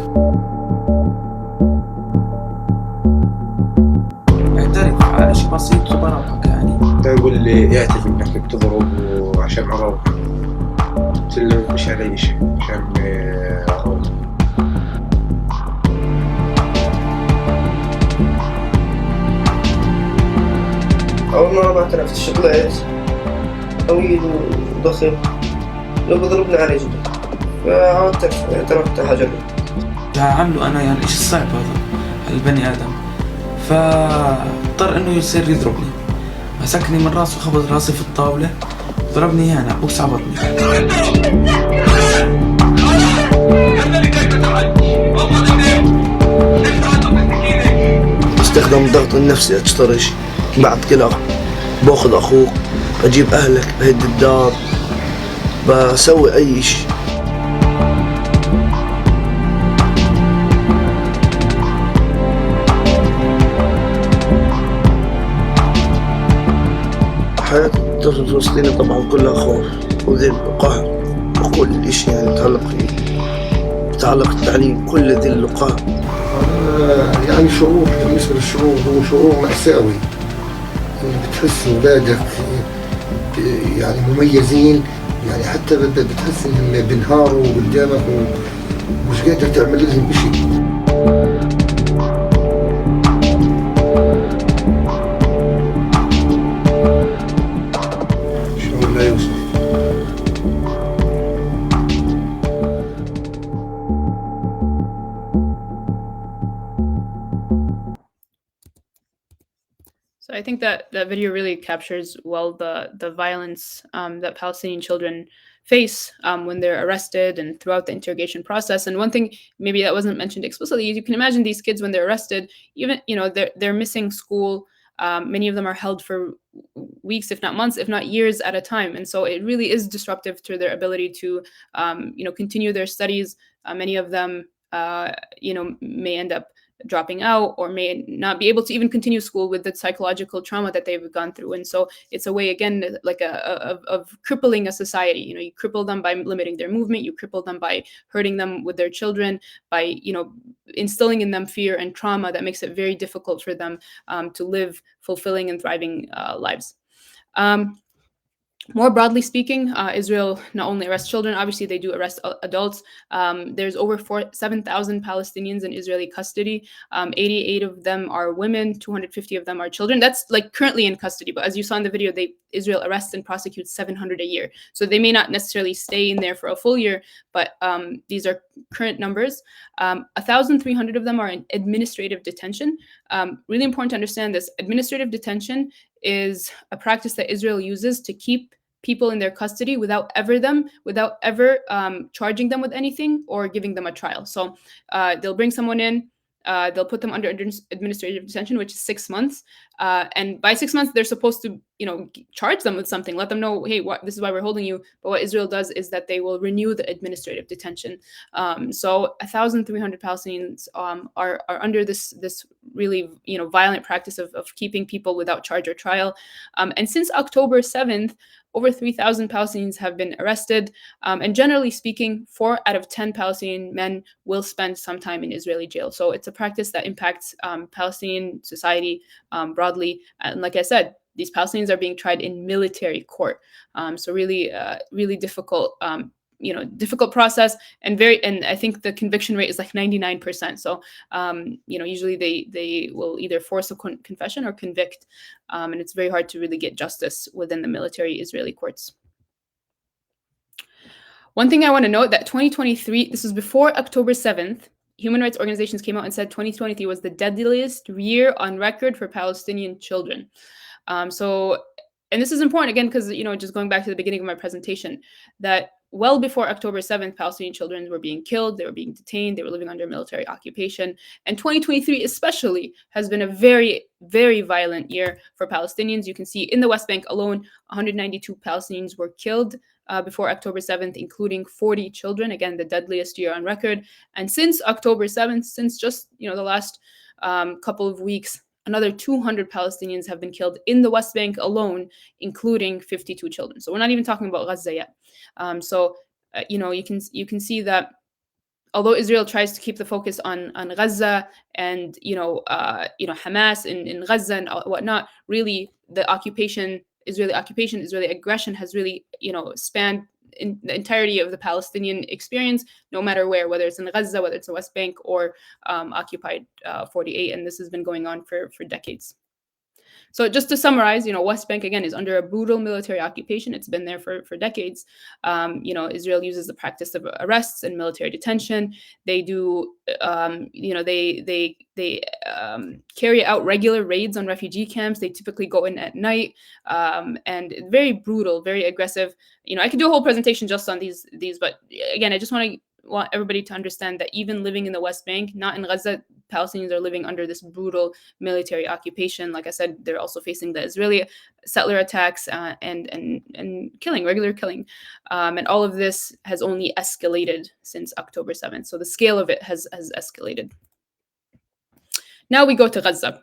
Speaker 7: اعترف على شيء بسيط وبروحك يعني.
Speaker 8: يقول لي يعترف انك بتضرب وعشان اروح قلت له مش علي شيء عشان اروح.
Speaker 9: أول ما اعترفتش طلعت طويل وضخم لو بضربني على رجلي فعودت اعترفت حجر.
Speaker 7: عملوا أنا يعني إيش الصعب هذا البني آدم فاضطر إنه يصير يضربني. مسكني من راسه وخبط راسي في الطاولة ضربني هنا بوكس على بطني.
Speaker 9: استخدم الضغط النفسي أشترش بعد كده باخذ أخوك بجيب أهلك بهد الدار بسوي أي شيء. حياة الطفل الفلسطيني طبعا كلها خوف وذل وقهر وكل شيء يعني يتعلق التعليم كل ذل وقهر.
Speaker 10: يعني شعور بالنسبة للشعور هو شعور مأساوي، بتحس أولادك يعني مميزين، يعني حتى بتحس إنهم بينهاروا قدامك ومش قادر تعمل لهم شيء. شعور لا يوصف.
Speaker 2: So I think that that video really captures well the violence that Palestinian children face when they're arrested and throughout the interrogation process. And one thing maybe that wasn't mentioned explicitly is you can imagine these kids when they're arrested, even they're missing school. Many of them are held for weeks, if not months, if not years at a time, and so it really is disruptive to their ability to continue their studies. Many of them may end up dropping out or may not be able to even continue school with the psychological trauma that they've gone through. And so it's a way, again, like of crippling a society. You cripple them by limiting their movement, you cripple them by hurting them with their children, by instilling in them fear and trauma that makes it very difficult for them to live fulfilling and thriving lives. More broadly speaking, Israel not only arrests children, obviously they do arrest adults. There's over 7,000 Palestinians in Israeli custody. 88 of them are women, 250 of them are children. That's like currently in custody, but as you saw in the video, Israel arrests and prosecutes 700 a year. So they may not necessarily stay in there for a full year, but these are current numbers. 1,300 of them are in administrative detention. Really important to understand this. Administrative detention is a practice that Israel uses to keep people in their custody without ever charging them with anything or giving them a trial. So they'll bring someone in, they'll put them under administrative detention, which is 6 months. And by 6 months, they're supposed to, charge them with something, let them know, hey, this is why we're holding you. But what Israel does is that they will renew the administrative detention. So 1,300 Palestinians are under this really, violent practice of keeping people without charge or trial. And since October 7th, over 3,000 Palestinians have been arrested. And generally speaking, 4 out of 10 Palestinian men will spend some time in Israeli jail. So it's a practice that impacts Palestinian society broadly. And like I said, these Palestinians are being tried in military court. So really, really difficult, difficult process, and I think the conviction rate is like 99%. So, usually they will either force a confession or convict, and it's very hard to really get justice within the military Israeli courts. One thing I want to note that 2023, this was before October 7th, human rights organizations came out and said 2023 was the deadliest year on record for Palestinian children. And this is important again, because, just going back to the beginning of my presentation, that well before October 7th, Palestinian children were being killed, they were being detained, they were living under military occupation. And 2023 especially has been a very, very violent year for Palestinians. You can see in the West Bank alone, 192 Palestinians were killed before October 7th, including 40 children, again, the deadliest year on record. And since October 7th, since just the last couple of weeks, another 200 Palestinians have been killed in the West Bank alone, including 52 children. So we're not even talking about Gaza yet. You can see that although Israel tries to keep the focus on Gaza and Hamas in Gaza and whatnot, really the Israeli aggression has really spanned in the entirety of the Palestinian experience, no matter whether it's in Gaza, whether it's the West Bank or occupied 48, and this has been going on for decades. So just to summarize, West Bank again is under a brutal military occupation. It's been there for decades. Israel uses the practice of arrests and military detention. They do, they carry out regular raids on refugee camps. They typically go in at night, and very brutal, very aggressive. I could do a whole presentation just on these, but again, I just want to want everybody to understand that even living in the West Bank, not in Gaza, Palestinians are living under this brutal military occupation. Like I said, they're also facing the Israeli settler attacks and killing, regular killing. And all of this has only escalated since October 7th. So the scale of it has escalated. Now we go to Gaza.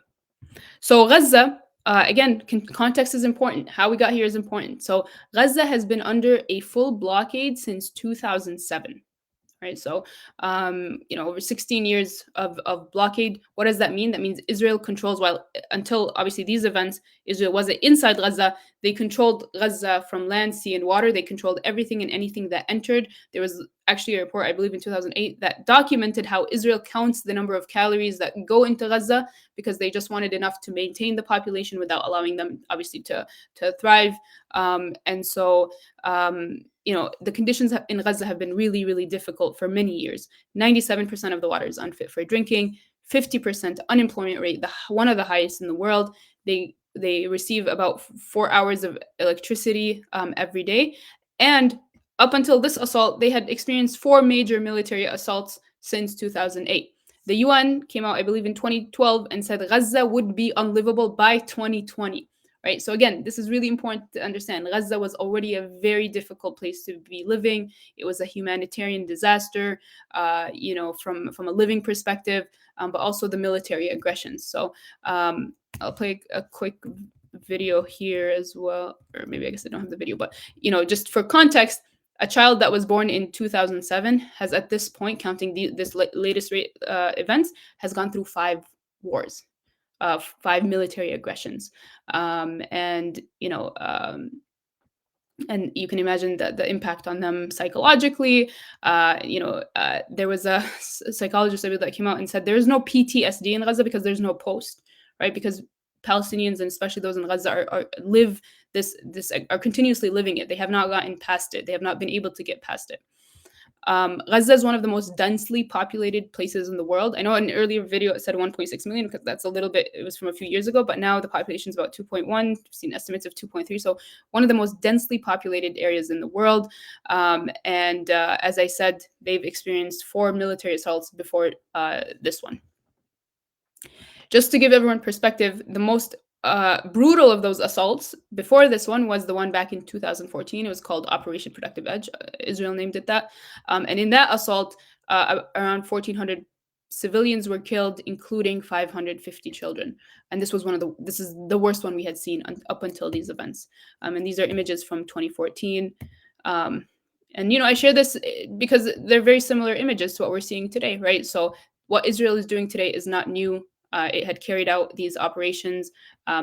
Speaker 2: So Gaza, again, context is important. How we got here is important. So Gaza has been under a full blockade since 2007. Right, so over 16 years of blockade. What does that mean? That means Israel controls, until obviously these events, Israel wasn't inside Gaza. They controlled Gaza from land, sea, and water. They controlled everything and anything that entered. There was actually a report, I believe in 2008, that documented how Israel counts the number of calories that go into Gaza because they just wanted enough to maintain the population without allowing them, obviously, to thrive. And so the conditions in Gaza have been really, really difficult for many years. 97% of the water is unfit for drinking, 50% unemployment rate, one of the highest in the world. They receive about 4 hours of electricity every day. And up until this assault, they had experienced 4 major military assaults since 2008. The UN came out, I believe, in 2012 and said Gaza would be unlivable by 2020. Right. So again, this is really important to understand. Gaza was already a very difficult place to be living. It was a humanitarian disaster, from a living perspective, but also the military aggressions. So I'll play a quick video here as well, or maybe I guess I don't have the video, but just for context, a child that was born in 2007 has at this point, counting this latest events, has gone through 5 wars. 5 military aggressions, and you can imagine the impact on them psychologically. There was a psychologist that came out and said there is no PTSD in Gaza because there's no post, right? Because Palestinians, and especially those in Gaza, are continuously living it. They have not gotten past it. They have not been able to get past it. Gaza is one of the most densely populated places in the world. I know in an earlier video it said 1.6 million because that's a little bit, it was from a few years ago, but now the population is about 2.1. We've seen estimates of 2.3. So one of the most densely populated areas in the world. As I said, they've experienced 4 military assaults before this one. Just to give everyone perspective, the most brutal of those assaults before this one was the one back in 2014. It was called Operation Protective Edge. Israel named it that. And in that assault, around 1,400 civilians were killed, including 550 children. And this is the worst one we had seen up until these events. And these are images from 2014. I share this because they're very similar images to what we're seeing today, right? So what Israel is doing today is not new. It had carried out these operations.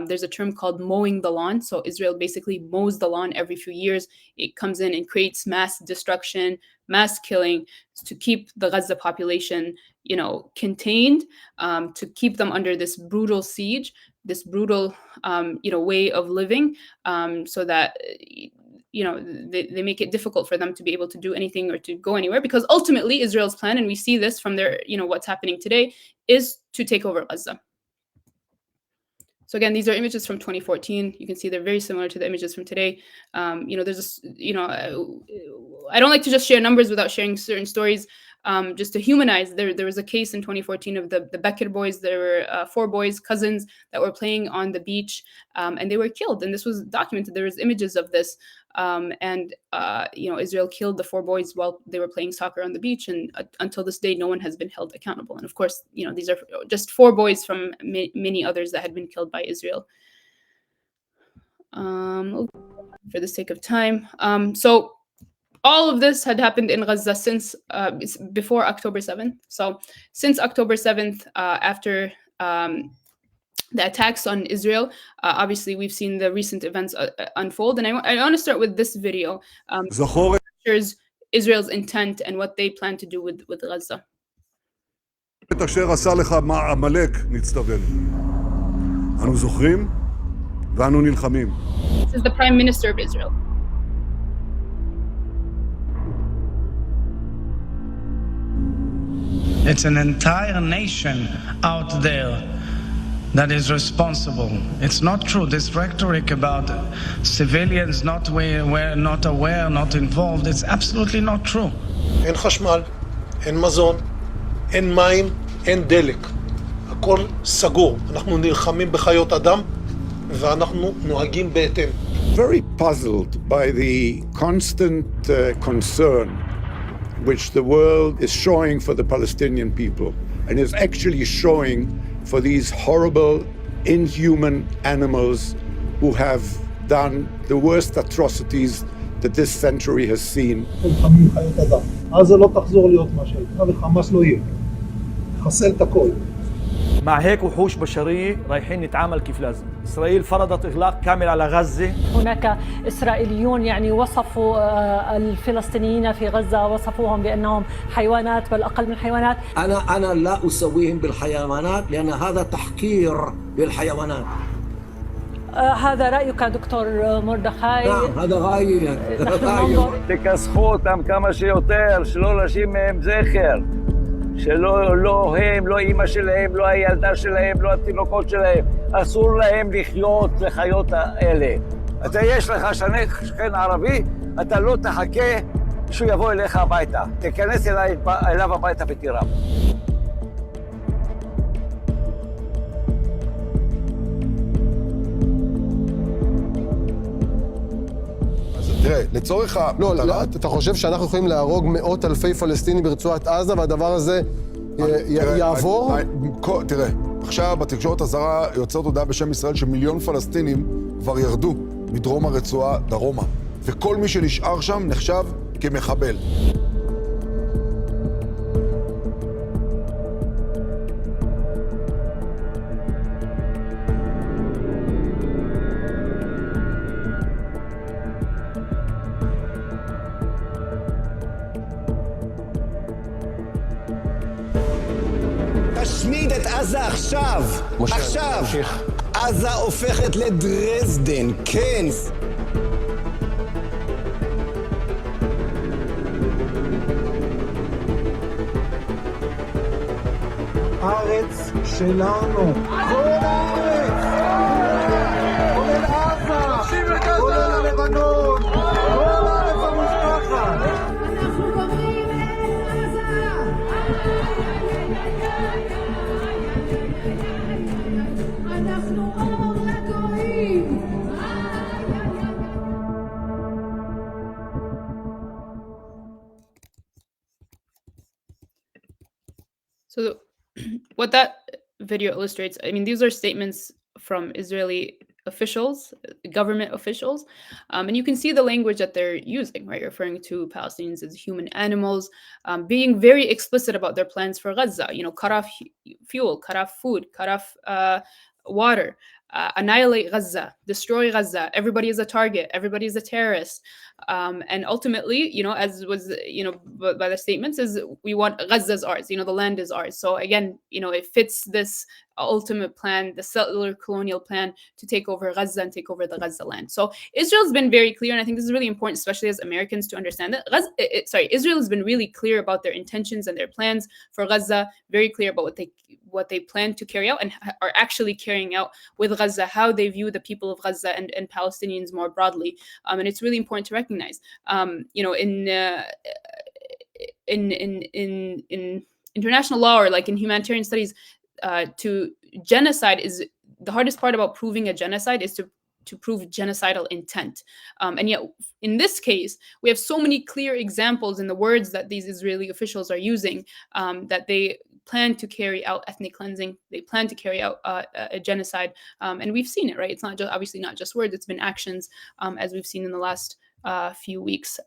Speaker 2: There's a term called mowing the lawn. So Israel basically mows the lawn every few years. It comes in and creates mass destruction, mass killing to keep the Gaza population, contained, to keep them under this brutal siege, this brutal, way of living, so that they make it difficult for them to be able to do anything or to go anywhere, because ultimately Israel's plan, and we see this from their, what's happening today, is to take over Gaza. So again, these are images from 2014. You can see they're very similar to the images from today. There's this, I don't like to just share numbers without sharing certain stories, just to humanize. There was a case in 2014 of the Becker boys. There were 4 boys, cousins, that were playing on the beach, and they were killed. And this was documented. There was images of this. Israel killed the 4 boys while they were playing soccer on the beach. And until this day, no one has been held accountable. And of course, these are just 4 boys from many others that had been killed by Israel. For the sake of time. So all of this had happened in Gaza since before October 7th. So since October 7th, after the attacks on Israel, obviously we've seen the recent events unfold. And I want to start with this video. Shows Israel's intent and what they plan to do with Gaza.
Speaker 11: את אשר עשה לך עמלק נצטווינו. אנו זוכרים ואנו נלחמים.
Speaker 2: This is the Prime Minister of Israel.
Speaker 12: It's an entire nation out there that is responsible. It's not true. This rhetoric about civilians not aware, not involved, it's absolutely not true.
Speaker 10: אין חשמל,
Speaker 13: אין מזון, אין מים, אין דלק. הכל סגור. אנחנו נלחמים בחיות אדם ואנחנו נוהגים בהתאם.
Speaker 14: Very puzzled by the constant concern which the world is showing for the Palestinian people and is actually showing for these horrible, inhuman animals who have done the worst atrocities that this century has seen.
Speaker 15: עזה לא תחזור להיות מה שהייתה וחמאס לא יהיה. חסל את הכל.
Speaker 6: مع هيك وحوش بشرية رايحين نتعامل كيف لازم. إسرائيل فرضت إغلاق كامل على غزة.
Speaker 16: هناك إسرائيليون يعني وصفوا الفلسطينيين في غزة وصفوهم بأنهم حيوانات بل أقل من حيوانات.
Speaker 17: أنا لا أسويهم بالحيوانات لأن هذا تحقير للحيوانات.
Speaker 16: هذا رأيك دكتور مردخاي؟
Speaker 17: نعم هذا رأيي.
Speaker 18: תכסחו אותם כמה שיותר, שלא נשים מהם זכר. שלא הם, לא אמא שלהם, לא הילדה שלהם, לא התינוקות שלהם. אסור להם לחיות לחיות האלה. אתה יש לך שכן ערבי, אתה לא תחכה שהוא יבוא אליך הביתה. תיכנס אליו הביתה ותירם.
Speaker 19: תראה, לצורך ה... לא, אתה חושב שאנחנו יכולים להרוג מאות אלפי פלסטינים ברצועת עזה והדבר הזה יעבור?
Speaker 11: תראה, עכשיו בתקשורת הזרה יוצאת הודעה בשם ישראל שמיליון פלסטינים כבר ירדו מדרום הרצועה דרומה, וכל מי שנשאר שם נחשב כמחבל.
Speaker 20: תשמיד את עזה עכשיו, עכשיו. עזה הופכת לדרזדן, כן.
Speaker 15: הארץ שלנו. כל הארץ. כולל עזה. כולל הלבנון. כל הארץ המובטחת. אנחנו קוראים את עזה.
Speaker 2: So what that video illustrates, I mean, these are statements from Israeli officials, government officials, and you can see the language that they're using, right? Referring to Palestinians as human animals, being very explicit about their plans for Gaza, you know, cut off fuel, cut off food, cut off water, annihilate Gaza, destroy Gaza, everybody is a target, everybody is a terrorist. And ultimately, you know, as was, you know, by the statements, is we want Gaza is ours, you know, the land is ours. So again, you know, it fits this ultimate plan, the settler colonial plan to take over Gaza and take over the Gaza land. So Israel's been very clear, and I think this is really important, especially as Americans, to understand that Israel has been really clear about their intentions and their plans for Gaza, very clear about what they plan to carry out and are actually carrying out with Gaza, how they view the people of Gaza and Palestinians more broadly. And it's really important to recognize, you know, in international law or like in humanitarian studies, to genocide is the hardest part about proving a genocide is to prove genocidal intent. And yet in this case, we have so many clear examples in the words that these Israeli officials are using that they plan to carry out ethnic cleansing, they plan to carry out a genocide, and we've seen it, right? It's not just obviously not just words, it's been actions, as we've seen in the last few weeks.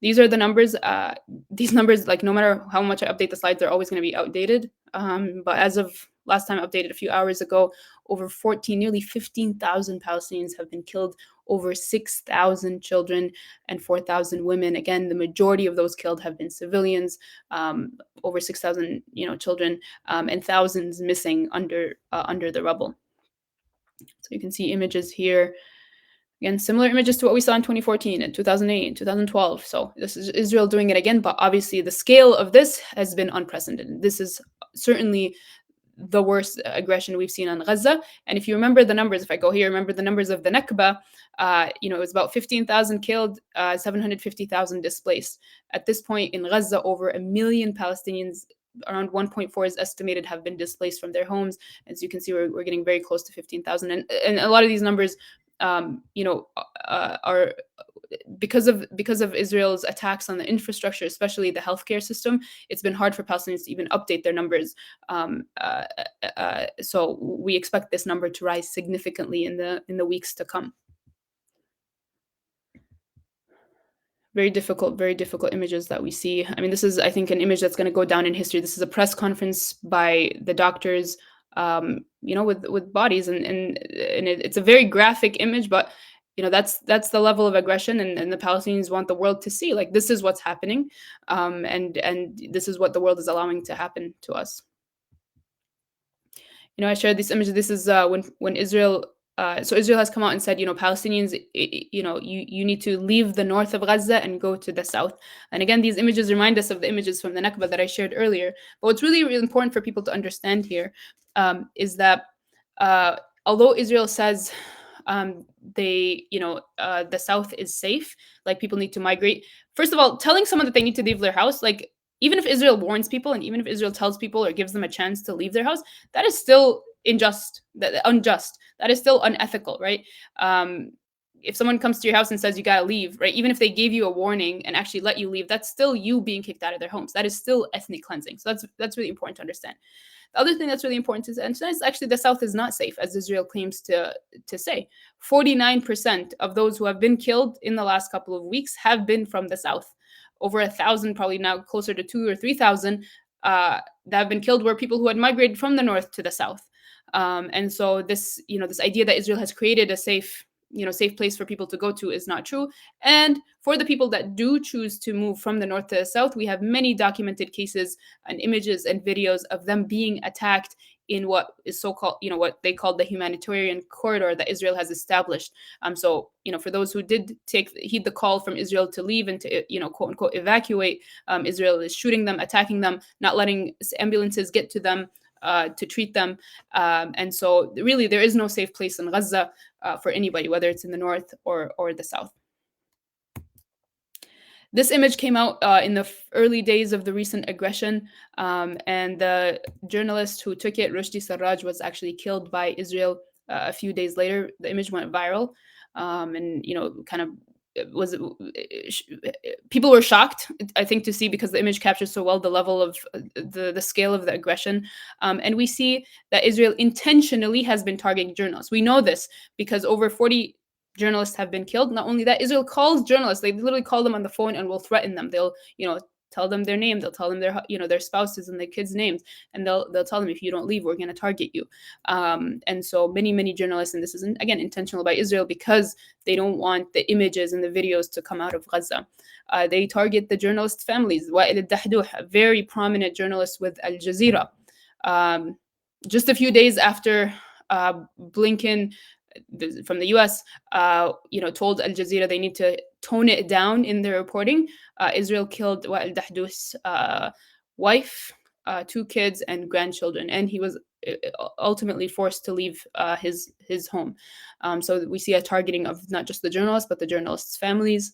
Speaker 2: These are the numbers. These numbers, like no matter how much I update the slides, they're always going to be outdated. But as of last time updated a few hours ago, over nearly 15,000 Palestinians have been killed, over 6,000 children and 4,000 women. Again, the majority of those killed have been civilians, over 6,000, you know, children, and thousands missing under the rubble. So you can see images here. Again, similar images to what we saw in 2014 and 2008 and 2012. So this is Israel doing it again, but obviously the scale of this has been unprecedented. This is certainly the worst aggression we've seen on Gaza. And if you remember the numbers, if I go here, remember the numbers of the Nakba, it was about 15,000 killed, 750,000 displaced. At this point in Gaza, over 1 million Palestinians, around 1.4 is estimated, have been displaced from their homes. As you can see, we're getting very close to 15,000. And a lot of these numbers, are because of Israel's attacks on the infrastructure, especially the healthcare system. It's been hard for Palestinians to even update their numbers. So we expect this number to rise significantly in the weeks to come. Very difficult images that we see. I mean, this is, I think, an image that's going to go down in history. This is a press conference by the doctors, with bodies, and it's a very graphic image, but that's the level of aggression, and the Palestinians want the world to see, like, this is what's happening, and this is what the world is allowing to happen to us. I shared this image. This is when Israel. So Israel has come out and said, Palestinians, you need to leave the north of Gaza and go to the south. And again, these images remind us of the images from the Nakba that I shared earlier. But what's really, really important for people to understand here is that although Israel says the south is safe, like, people need to migrate. First of all, telling someone that they need to leave their house, like, even if Israel warns people, and even if Israel tells people or gives them a chance to leave their house, that is still unjust. That is still unethical, right? If someone comes to your house and says you gotta leave, right? Even if they gave you a warning and actually let you leave, that's still you being kicked out of their homes. That is still ethnic cleansing. So that's really important to understand. The other thing that's really important to understand is actually the south is not safe, as Israel claims to say. 49% of those who have been killed in the last couple of weeks have been from the south. Over 1,000, probably now closer to 2,000 or 3,000 that have been killed were people who had migrated from the north to the south. And so this idea that Israel has created a safe place for people to go to is not true. And for the people that do choose to move from the north to the south, we have many documented cases and images and videos of them being attacked in what is so-called, what they call the humanitarian corridor that Israel has established. So, for those who did heed the call from Israel to leave and to, quote unquote, evacuate, Israel is shooting them, attacking them, not letting ambulances get to them to treat them. And so really there is no safe place in Gaza for anybody, whether it's in the north or the south. This image came out in the early days of the recent aggression, and the journalist who took it, Rushdie Sarraj, was actually killed by Israel a few days later. The image went viral, and people were shocked, I think, to see, because the image captures so well the level of the scale of the aggression. And we see that Israel intentionally has been targeting journalists. We know this because over 40 journalists have been killed. Not only that, Israel calls journalists, they literally call them on the phone and will threaten them. They'll, tell them their name, they'll tell them their spouses and their kids' names, and they'll tell them, if you don't leave, we're going to target you. And so many journalists, and this is again intentional by Israel, because they don't want the images and the videos to come out of Gaza. They target the journalist families. Wa'il al-Dahdouh, a very prominent journalist with Al Jazeera, just a few days after Blinken from the US, told Al Jazeera they need to tone it down in their reporting, Israel killed Wa'il Dahdouh's wife, 2 kids, and grandchildren, and he was ultimately forced to leave his home. So we see a targeting of not just the journalists, but the journalists' families.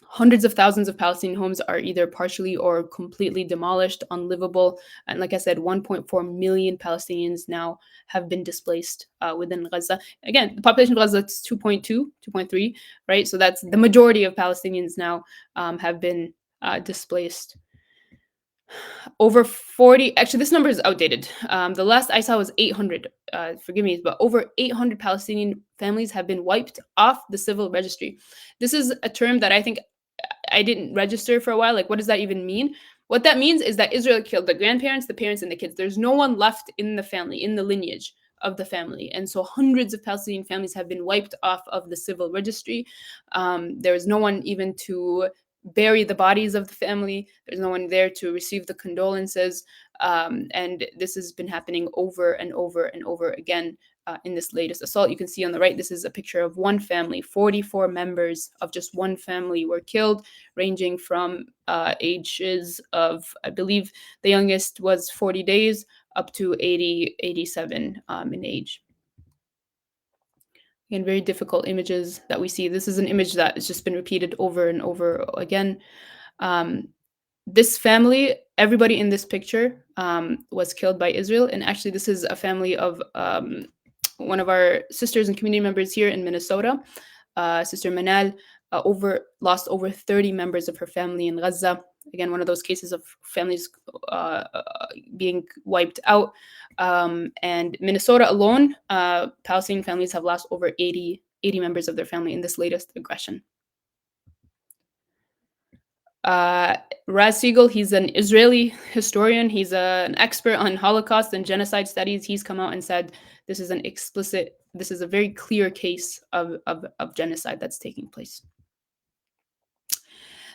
Speaker 2: Hundreds of thousands of Palestinian homes are either partially or completely demolished, unlivable. And like I said, 1.4 million Palestinians now have been displaced within Gaza. Again, the population of Gaza is 2.2, 2.3, right? So that's the majority of Palestinians now have been displaced. Over 40, actually this number is outdated. The last I saw was 800, forgive me, but over 800 Palestinian families have been wiped off the civil registry. This is a term that I think I didn't register for a while. Like, what does that even mean? What that means is that Israel killed the grandparents, the parents, and the kids. There's no one left in the family, in the lineage of the family. And so hundreds of Palestinian families have been wiped off of the civil registry. There is no one even to bury the bodies of the family. There's no one there to receive the condolences. And this has been happening over and over and over again in this latest assault. You can see on the right, this is a picture of one family. 44 members of just one family were killed, ranging from ages of, I believe the youngest was 40 days up to 87 in age. Again, very difficult images that we see. This is an image that has just been repeated over and over again. This family, everybody in this picture was killed by Israel. And actually, this is a family of one of our sisters and community members here in Minnesota, Sister Manal, lost over 30 members of her family in Gaza. Again, one of those cases of families being wiped out. And Minnesota alone, Palestinian families have lost over 80 members of their family in this latest aggression. Raz Siegel, he's an Israeli historian. He's an expert on Holocaust and genocide studies. He's come out and said this is a very clear case of genocide that's taking place.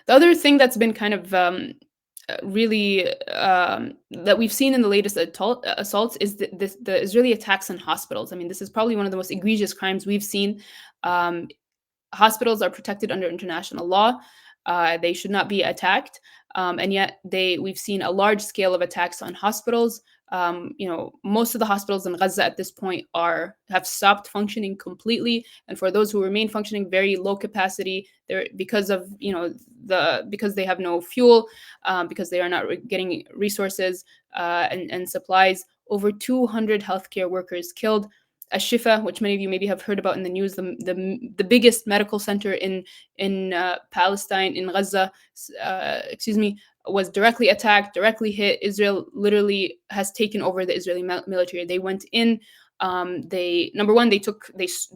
Speaker 2: The other thing that's been kind of really that we've seen in the latest assaults is the Israeli attacks on hospitals. I mean, this is probably one of the most egregious crimes we've seen. Hospitals are protected under international law. They should not be attacked, and yet we've seen a large scale of attacks on hospitals. Most of the hospitals in Gaza at this point have stopped functioning completely, and for those who remain functioning, very low capacity. Because they have no fuel, because they are not getting resources and supplies. Over 200 healthcare workers killed. Shifa, which many of you maybe have heard about in the news, the biggest medical center in Palestine, in Gaza, was directly attacked, directly hit. Israel literally has taken over the Israeli military. They went in. Number one, they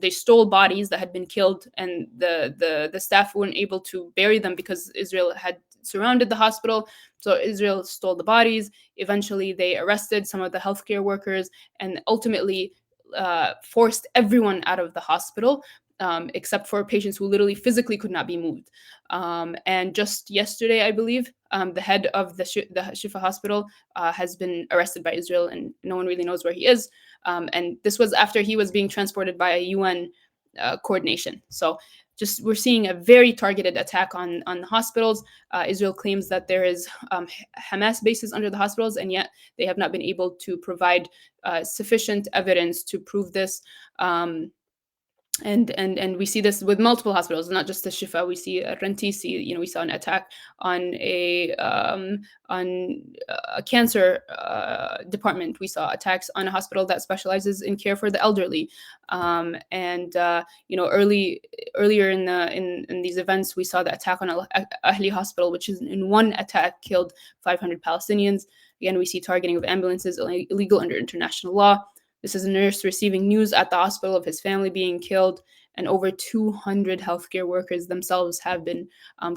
Speaker 2: stole bodies that had been killed, and the staff weren't able to bury them because Israel had surrounded the hospital. So Israel stole the bodies. Eventually, they arrested some of the healthcare workers, and ultimately forced everyone out of the hospital, except for patients who literally physically could not be moved. And just yesterday, I believe, the head of the Shifa hospital has been arrested by Israel, and no one really knows where he is. And this was after he was being transported by a UN coordination. So we're seeing a very targeted attack on hospitals. Israel claims that there is Hamas bases under the hospitals, and yet they have not been able to provide sufficient evidence to prove this. And we see this with multiple hospitals, not just the Shifa. We see Rantisi. We saw an attack on a cancer department. We saw attacks on a hospital that specializes in care for the elderly. Earlier in these events, we saw the attack on Ahli Hospital, which is in one attack killed 500 Palestinians. Again, we see targeting of ambulances illegal under international law. This is a nurse receiving news at the hospital of his family being killed, and over 200 healthcare workers themselves have been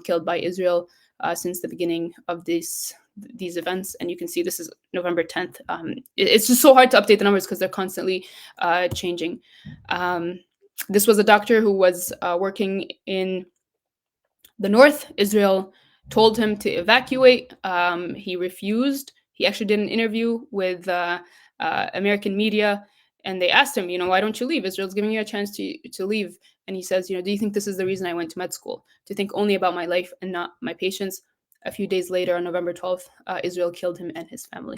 Speaker 2: killed by Israel since the beginning of these events. And you can see this is November 10th. It's just so hard to update the numbers because they're constantly changing. This was a doctor who was working in the north. Israel told him to evacuate. He refused. He actually did an interview with American media, and they asked him, why don't you leave? Israel's giving you a chance to leave. And he says, do you think this is the reason I went to med school? To think only about my life and not my patients? A few days later, on November 12th, Israel killed him and his family.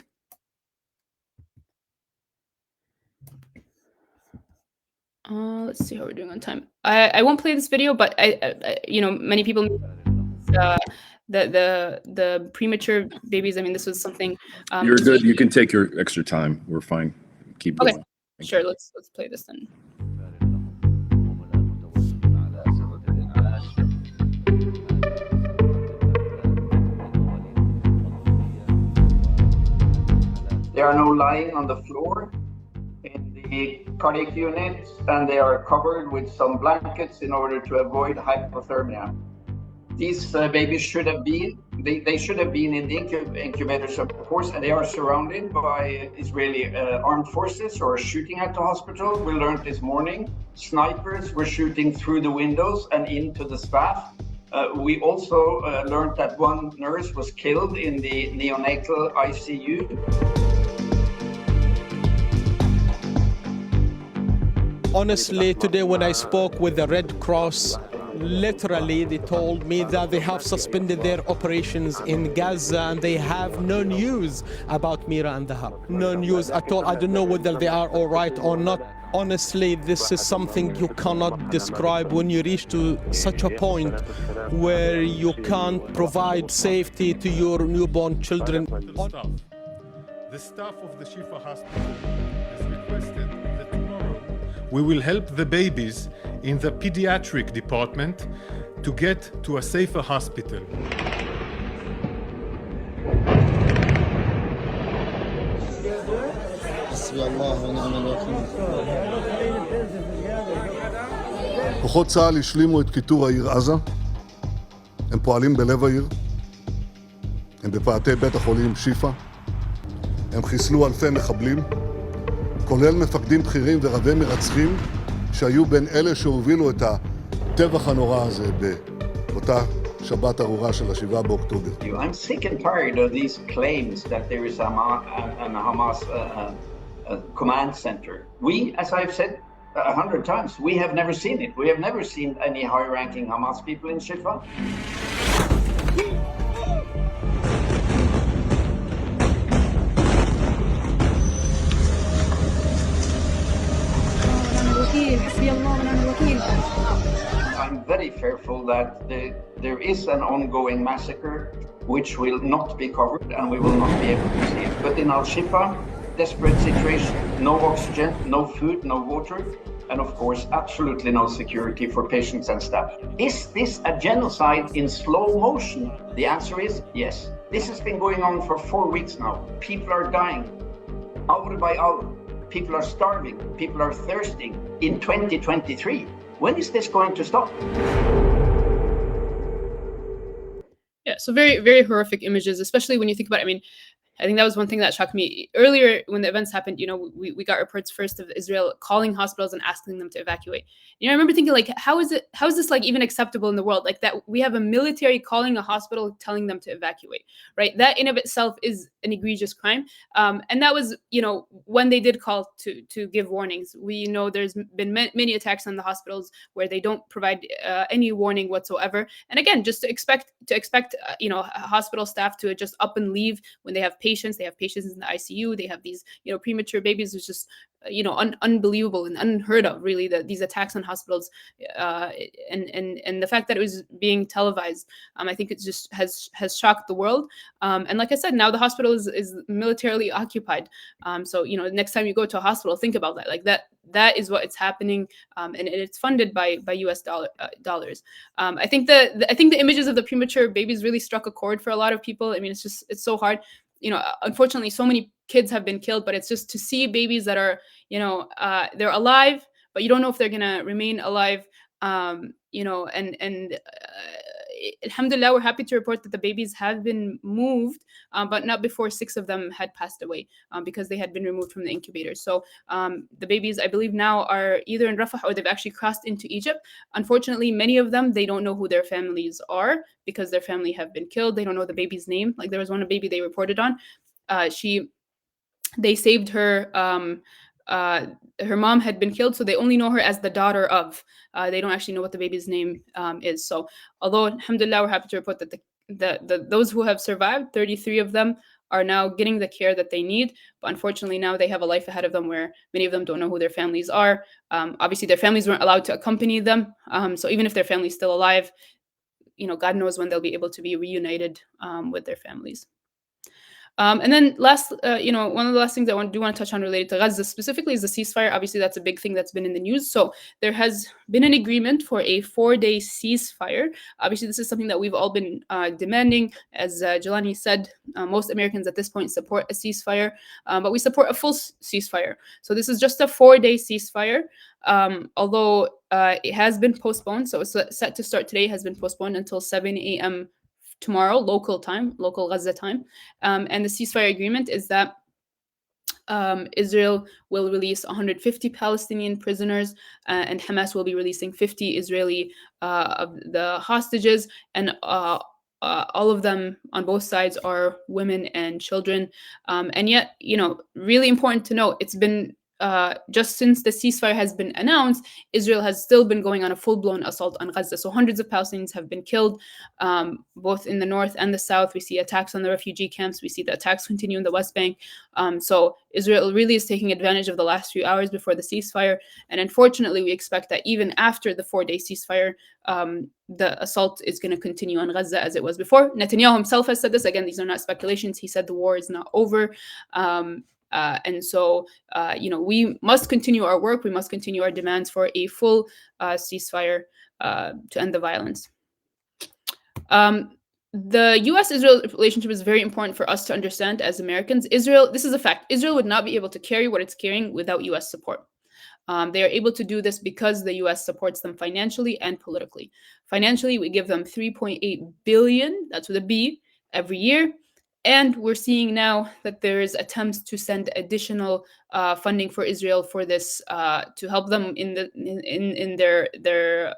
Speaker 2: Let's see how we're doing on time. I won't play this video, but many people the premature babies. I mean, this was something.
Speaker 1: You're good. You can take your extra time. We're fine. Keep going.
Speaker 2: Okay, sure. Let's play this then.
Speaker 21: They are now lying on the floor in the cardiac unit, and they are covered with some blankets in order to avoid hypothermia. These babies should have been in the incubators, of course, and they are surrounded by Israeli armed forces who are shooting at the hospital. We learned this morning, snipers were shooting through the windows and into the staff. We also learned that one nurse was killed in the neonatal ICU.
Speaker 3: Honestly, today when I spoke with the Red Cross, literally they told me that they have suspended their operations in Gaza and they have no news about Mira and the hub. No news at all. I don't know whether they are all right or not. Honestly, this is something you cannot describe when you reach to such a point where you can't provide safety to your newborn children.
Speaker 22: The staff of the Shifa hospital has requested that tomorrow we will help the babies in the pediatric department to get to a safer hospital.
Speaker 11: כוחות צה"ל השלימו את כיתור העיר עזה. הם פועלים בלב העיר. הם בפאתי בית החולים שיפה. הם חיסלו אלפי מחבלים, כולל מפקדים בכירים ורבי מרצחים שהיו בין אלה שהובילו את הטבח הנורא הזה באותה שבת ארורה של ה-7 באוקטובר.
Speaker 21: I'm sick and tired of these claims that there is a Hamas command center. We, as I've said 100 times, we have never seen it. We have never seen any high-ranking Hamas people in Shifa. I'm very fearful that there is an ongoing massacre which will not be covered and we will not be able to see it. But in Al-Shifa, desperate situation, no oxygen, no food, no water, and of course, absolutely no security for patients and staff. Is this a genocide in slow motion? The answer is yes. This has been going on for 4 weeks now. People are dying, hour by hour. People are starving, people are thirsting in 2023. When is this going to stop?
Speaker 2: Yeah, so very, very horrific images, especially when you think about it. I mean, I think that was one thing that shocked me. Earlier, when the events happened, we got reports first of Israel calling hospitals and asking them to evacuate. I remember thinking, like, how is this like even acceptable in the world? Like that we have a military calling a hospital, telling them to evacuate, right? That in of itself is an egregious crime. And that was, when they did call to give warnings. We know there's been many attacks on the hospitals where they don't provide any warning whatsoever. And again, just to expect hospital staff to just up and leave when they have patients in the ICU, they have these premature babies. It's just unbelievable and unheard of, really, these attacks on hospitals, and the fact that it was being televised, I think it just has shocked the world. And like I said, now the hospital is militarily occupied. So next time you go to a hospital, think about that. Like that is what it's happening, and it's funded by US dollars. I think the images of the premature babies really struck a chord for a lot of people. I mean, it's so hard. Unfortunately, so many kids have been killed, but it's just to see babies that are, they're alive, but you don't know if they're gonna remain alive. Alhamdulillah, we're happy to report that the babies have been moved, but not before 6 of them had passed away, because they had been removed from the incubators. So the babies, I believe, now are either in Rafah or they've actually crossed into Egypt. Unfortunately, many of them, they don't know who their families are because their family have been killed. They don't know the baby's name. Like there was one baby they reported on. They saved her. Her mom had been killed, so they only know her as the daughter of. They don't actually know what the baby's name is. So, although alhamdulillah, we're happy to report that those who have survived, 33 of them, are now getting the care that they need. But unfortunately, now they have a life ahead of them where many of them don't know who their families are. Obviously, their families weren't allowed to accompany them. So even if their family's still alive, God knows when they'll be able to be reunited with their families. And then last, one of the last things I do want to touch on related to Gaza specifically is the ceasefire. Obviously, that's a big thing that's been in the news. So there has been an agreement for a 4-day ceasefire. Obviously, this is something that we've all been demanding. As Jelani said, most Americans at this point support a ceasefire, but we support a full ceasefire. So this is just a 4-day ceasefire, although it has been postponed. So it's set to start today, has been postponed until 7 a.m. tomorrow, local Gaza time. And the ceasefire agreement is that Israel will release 150 Palestinian prisoners, and Hamas will be releasing 50 Israeli of the hostages, and all of them on both sides are women and children. And yet, really important to note, it's been just since the ceasefire has been announced, Israel has still been going on a full-blown assault on Gaza. So hundreds of Palestinians have been killed, both in the north and the south. We see attacks on the refugee camps. We see the attacks continue in the West Bank. So Israel really is taking advantage of the last few hours before the ceasefire. And unfortunately, we expect that even after the 4-day ceasefire, the assault is going to continue on Gaza as it was before. Netanyahu himself has said this. Again, these are not speculations. He said the war is not over. And so, we must continue our work. We must continue our demands for a full ceasefire to end the violence. The U.S.-Israel relationship is very important for us to understand as Americans. Israel, this is a fact, Israel would not be able to carry what it's carrying without U.S. support. They are able to do this because the U.S. supports them financially and politically. Financially, we give them $3.8 billion, that's with a B, every year. And we're seeing now that there is attempts to send additional funding for Israel for this to help them in their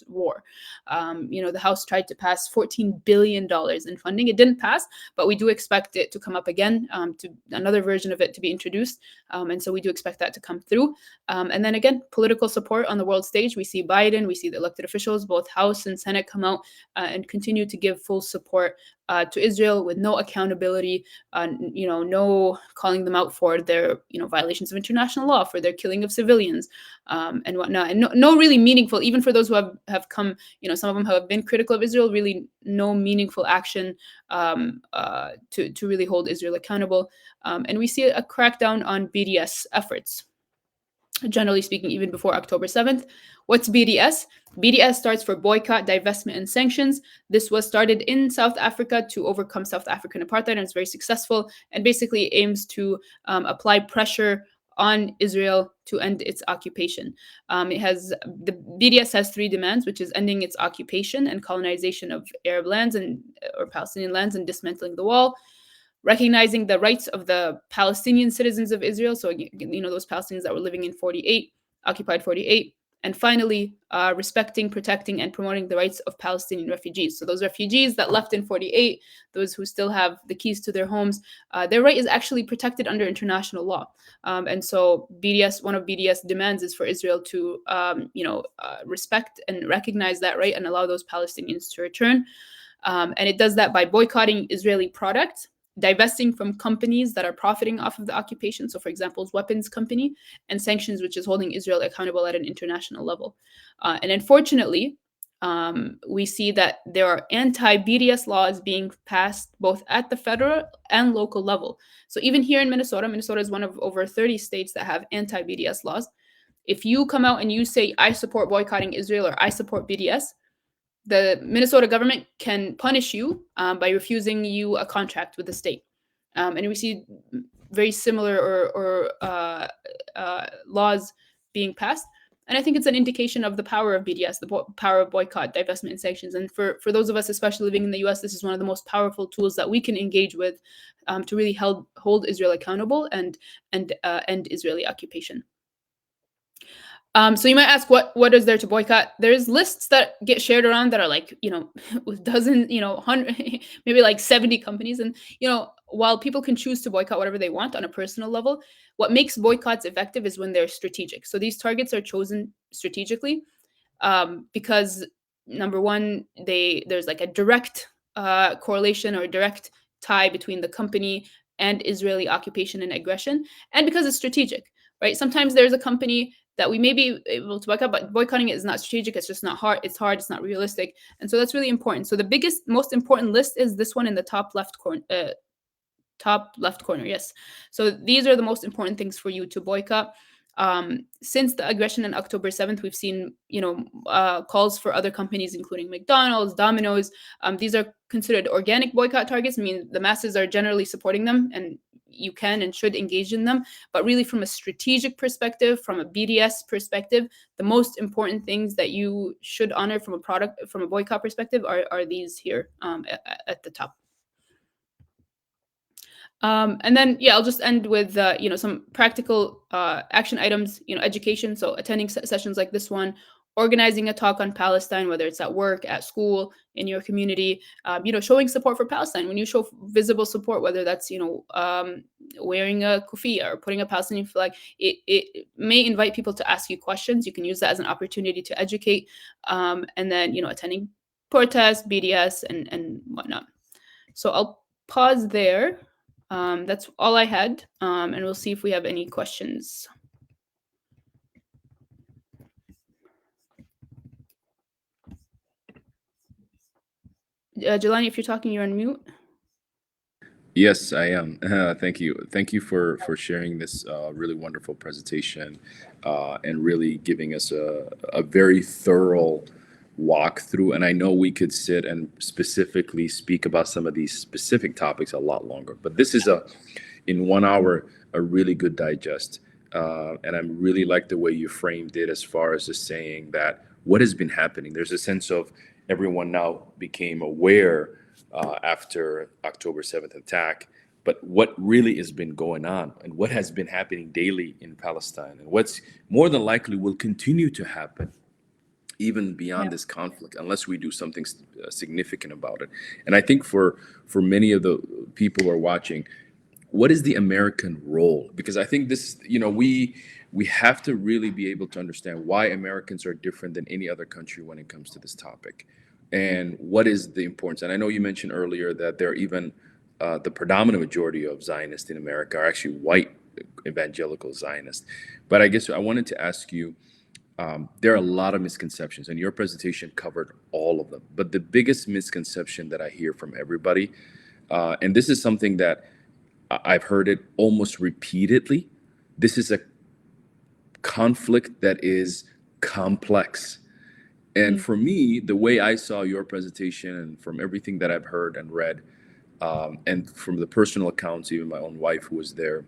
Speaker 2: war. The House tried to pass $14 billion in funding. It didn't pass, but we do expect it to come up again, to another version of it to be introduced. And so we do expect that to come through. And then again, political support on the world stage. We see Biden, we see the elected officials, both House and Senate, come out and continue to give full support to Israel with no accountability, no calling them out for their, violations of international law, for their killing of civilians, and whatnot. And no really meaningful, even for those who have come, some of them have been critical of Israel, really no meaningful action to really hold Israel accountable. And we see a crackdown on BDS efforts. Generally speaking, even before October 7th. What's BDS? BDS stands for Boycott, Divestment, and Sanctions. This was started in South Africa to overcome South African apartheid, and it's very successful, and basically aims to apply pressure on Israel to end its occupation. The BDS has 3 demands, which is ending its occupation and colonization of Arab lands or Palestinian lands and dismantling the wall, recognizing the rights of the Palestinian citizens of Israel, so those Palestinians that were living in occupied 48, and finally, respecting, protecting, and promoting the rights of Palestinian refugees. So those refugees that left in 48, those who still have the keys to their homes, their right is actually protected under international law. And so one of BDS demands is for Israel to, respect and recognize that right and allow those Palestinians to return. And it does that by boycotting Israeli products, divesting from companies that are profiting off of the occupation. So, for example, weapons company, and sanctions, which is holding Israel accountable at an international level. And unfortunately, we see that there are anti-BDS laws being passed both at the federal and local level. So even here in Minnesota is one of over 30 states that have anti-BDS laws. If you come out and you say, I support boycotting Israel or I support BDS, the Minnesota government can punish you by refusing you a contract with the state. And we see very similar laws being passed. And I think it's an indication of the power of BDS, the power of boycott, divestment, and sanctions. And for those of us, especially living in the US, this is one of the most powerful tools that we can engage with to really hold Israel accountable and end Israeli occupation. So you might ask, what is there to boycott? There's lists that get shared around that are like, dozens, 100, maybe like 70 companies. And, while people can choose to boycott whatever they want on a personal level, what makes boycotts effective is when they're strategic. So these targets are chosen strategically because, number one, there's like a direct correlation or direct tie between the company and Israeli occupation and aggression, and because it's strategic, right? Sometimes there's a company that we may be able to boycott, but boycotting it is not strategic. It's just not hard. It's hard. It's not realistic. And so that's really important. So the most important list is this one in the top left corner. Yes. So these are the most important things for you to boycott. Since the aggression on October 7th, we've seen, calls for other companies, including McDonald's, Domino's. These are considered organic boycott targets. I mean, the masses are generally supporting them, and you can and should engage in them. But really, from a strategic perspective, from a BDS perspective, the most important things that you should honor from a boycott perspective are these here at the top. And then, I'll just end with, some practical action items, education. So attending sessions like this one, organizing a talk on Palestine, whether it's at work, at school, in your community, showing support for Palestine. When you show visible support, whether that's, wearing a kufiya or putting a Palestinian flag, it may invite people to ask you questions. You can use that as an opportunity to educate, and then, attending protests, BDS, and whatnot. So I'll pause there. That's all I had, and we'll see if we have any questions. Jelani, if you're talking, you're on mute.
Speaker 1: Yes, I am. Thank you. Thank you for sharing this really wonderful presentation and really giving us a very thorough walkthrough. And I know we could sit and specifically speak about some of these specific topics a lot longer, but this is in 1 hour, a really good digest. And I really like the way you framed it as far as just saying that what has been happening. There's a sense of everyone now became aware after October 7th attack, but what really has been going on and what has been happening daily in Palestine and what's more than likely will continue to happen even beyond this conflict unless we do something significant about it. And I think for many of the people who are watching, what is the American role? Because I think this, we have to really be able to understand why Americans are different than any other country when it comes to this topic. And what is the importance? And I know you mentioned earlier that there are even the predominant majority of Zionists in America are actually white evangelical Zionists. But I guess I wanted to ask you, there are a lot of misconceptions, and your presentation covered all of them. But the biggest misconception that I hear from everybody, and this is something that I've heard it almost repeatedly, this is a conflict that is complex. And for me, the way I saw your presentation and from everything that I've heard and read, and from the personal accounts, even my own wife who was there,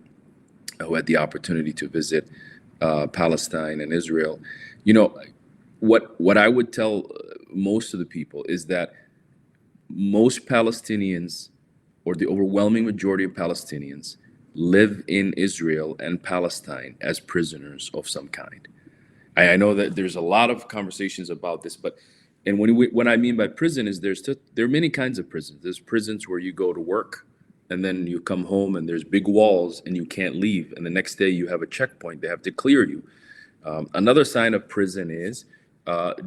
Speaker 1: who had the opportunity to visit Palestine and Israel, what I would tell most of the people is that most Palestinians, or the overwhelming majority of Palestinians, live in Israel and Palestine as prisoners of some kind. I know that there's a lot of conversations about this, but when I mean by prison is there are many kinds of prisons. There's prisons where you go to work and then you come home and there's big walls and you can't leave. And the next day you have a checkpoint, they have to clear you. Another sign of prison is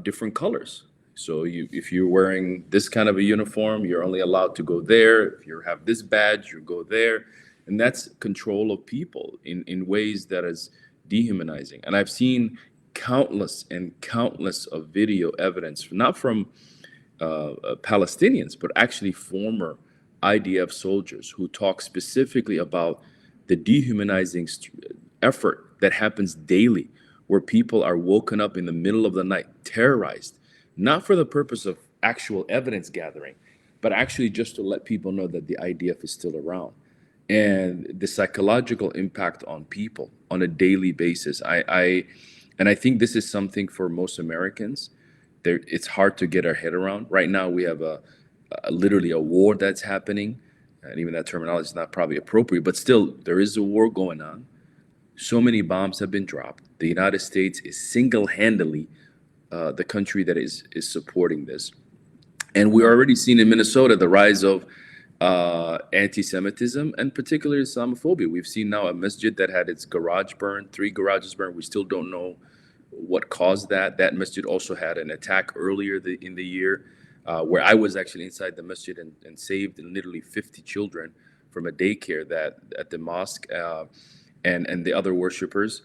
Speaker 1: different colors. So if you're wearing this kind of a uniform, you're only allowed to go there. If you have this badge, you go there. And that's control of people in ways that is dehumanizing. And I've seen countless of video evidence, not from Palestinians, but actually former IDF soldiers who talk specifically about the dehumanizing effort that happens daily, where people are woken up in the middle of the night, terrorized, not for the purpose of actual evidence gathering, but actually just to let people know that the IDF is still around. And the psychological impact on people on a daily basis. And I think this is something for most Americans. It's hard to get our head around. Right now, we have literally a war that's happening. And even that terminology is not probably appropriate, but still, there is a war going on. So many bombs have been dropped. The United States is single-handedly the country that is supporting this. And we're already seeing in Minnesota the rise of anti-Semitism and particularly Islamophobia. We've seen now a masjid that had its garage burned, 3 garages burned. We still don't know what caused that. That masjid also had an attack earlier in the year where I was actually inside the masjid and saved literally 50 children from a daycare that at the mosque and the other worshipers.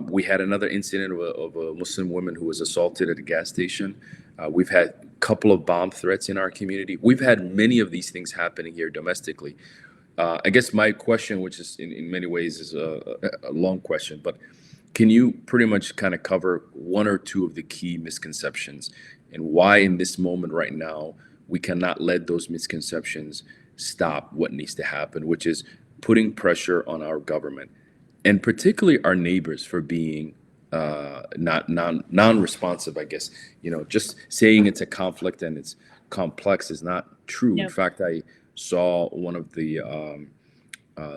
Speaker 1: We had another incident of a Muslim woman who was assaulted at a gas station. We've had a couple of bomb threats in our community. We've had many of these things happening here domestically. I guess my question, which is in many ways is a long question, but can you pretty much kind of cover 1 or 2 of the key misconceptions and why in this moment right now we cannot let those misconceptions stop what needs to happen, which is putting pressure on our government and particularly our neighbors for being non-responsive, I guess. Just saying it's a conflict and it's complex is not true. In fact, I saw one of the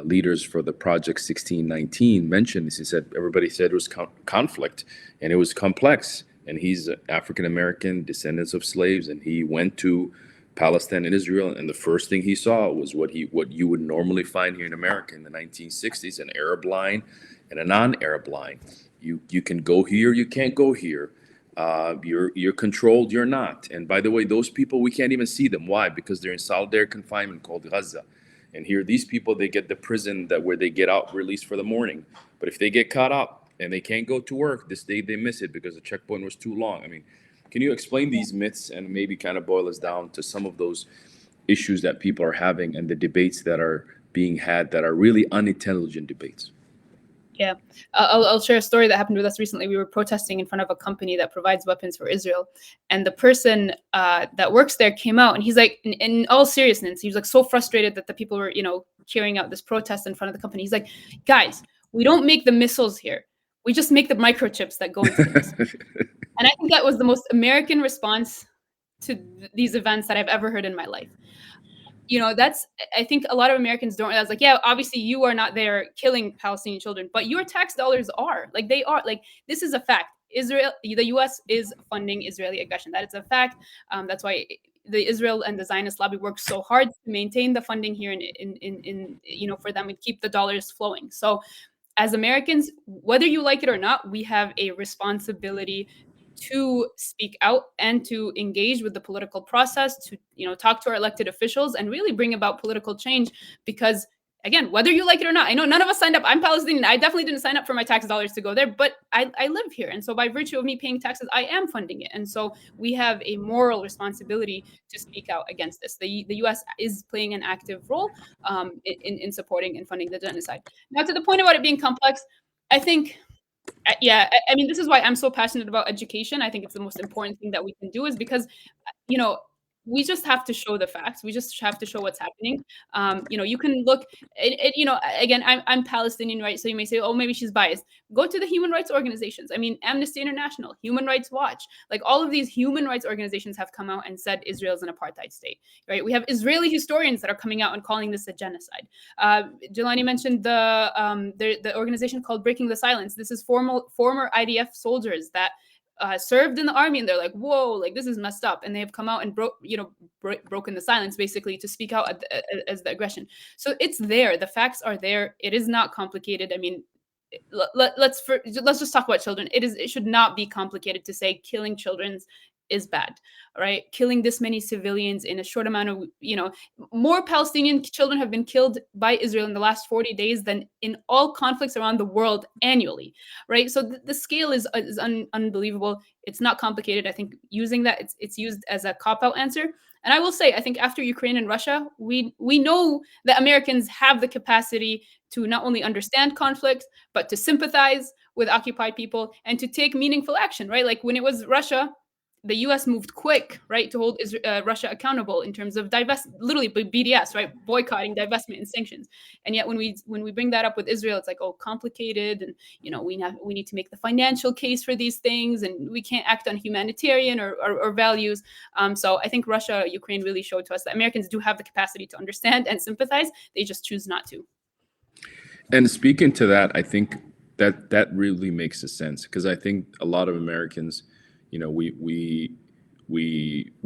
Speaker 1: leaders for the Project 1619 mention this. He said everybody said it was conflict and it was complex and he's African American, descendants of slaves, and he went to Palestine and Israel, and the first thing he saw was what you would normally find here in America in the 1960s: an Arab line and a non-Arab line. You can go here, you can't go here. You're controlled, you're not. And by the way, those people, we can't even see them. Why? Because they're in solitary confinement called Gaza. And here, these people, they get the prison where they get out released for the morning. But if they get caught up and they can't go to work, this day they miss it because the checkpoint was too long. I mean, can you explain these myths and maybe kind of boil us down to some of those issues that people are having and the debates that are being had that are really unintelligent debates?
Speaker 2: Yeah, I'll share a story that happened with us recently. We were protesting in front of a company that provides weapons for Israel, and the person that works there came out, and he's like, in all seriousness, he was like so frustrated that the people were, carrying out this protest in front of the company. He's like, guys, we don't make the missiles here. We just make the microchips that go into the missiles. And I think that was the most American response to these events that I've ever heard in my life. I think a lot of Americans don't realize, like, yeah, obviously you are not there killing Palestinian children, but your tax dollars are. Like, they are. Like, this is a fact. The U.S. is funding Israeli aggression. That is a fact. That's why the Israel and the Zionist lobby work so hard to maintain the funding here for them and keep the dollars flowing. So as Americans, whether you like it or not, we have a responsibility to speak out and to engage with the political process, to talk to our elected officials and really bring about political change. Because again, whether you like it or not, I know none of us signed up. I'm Palestinian. I definitely didn't sign up for my tax dollars to go there, but I live here. And so by virtue of me paying taxes, I am funding it. And so we have a moral responsibility to speak out against this. The U.S. is playing an active role in supporting and funding the genocide. Now, to the point about it being complex, I think, I mean, this is why I'm so passionate about education. I think it's the most important thing that we can do, is because, we just have to show the facts. We just have to show what's happening. You can look, again, I'm Palestinian, right? So you may say, oh, maybe she's biased. Go to the human rights organizations. I mean, Amnesty International, Human Rights Watch, like all of these human rights organizations have come out and said Israel's an apartheid state, right? We have Israeli historians that are coming out and calling this a genocide. Jelani mentioned the organization called Breaking the Silence. This is former IDF soldiers that served in the army, and they're like, whoa, like this is messed up, and they have come out and broken the silence basically to speak out as the aggression. So it's there, the facts are there. It is not complicated. I mean, let's just talk about children. It should not be complicated to say killing children is bad, right? Killing this many civilians in a short amount of, more Palestinian children have been killed by Israel in the last 40 days than in all conflicts around the world annually, right? So the scale is unbelievable. It's not complicated. I think using that, it's used as a cop-out answer. And I will say, I think after Ukraine and Russia, we know that Americans have the capacity to not only understand conflict, but to sympathize with occupied people and to take meaningful action, right? Like when it was Russia, the U.S. moved quick, right, to hold Russia accountable in terms of literally BDS, right, boycotting, divestment, and sanctions. And yet, when we bring that up with Israel, it's like, oh, complicated, and we need to make the financial case for these things, and we can't act on humanitarian or values. So I think Russia, Ukraine really showed to us that Americans do have the capacity to understand and sympathize. They just choose not to.
Speaker 1: And speaking to that, I think that really makes a sense, because I think a lot of Americans, we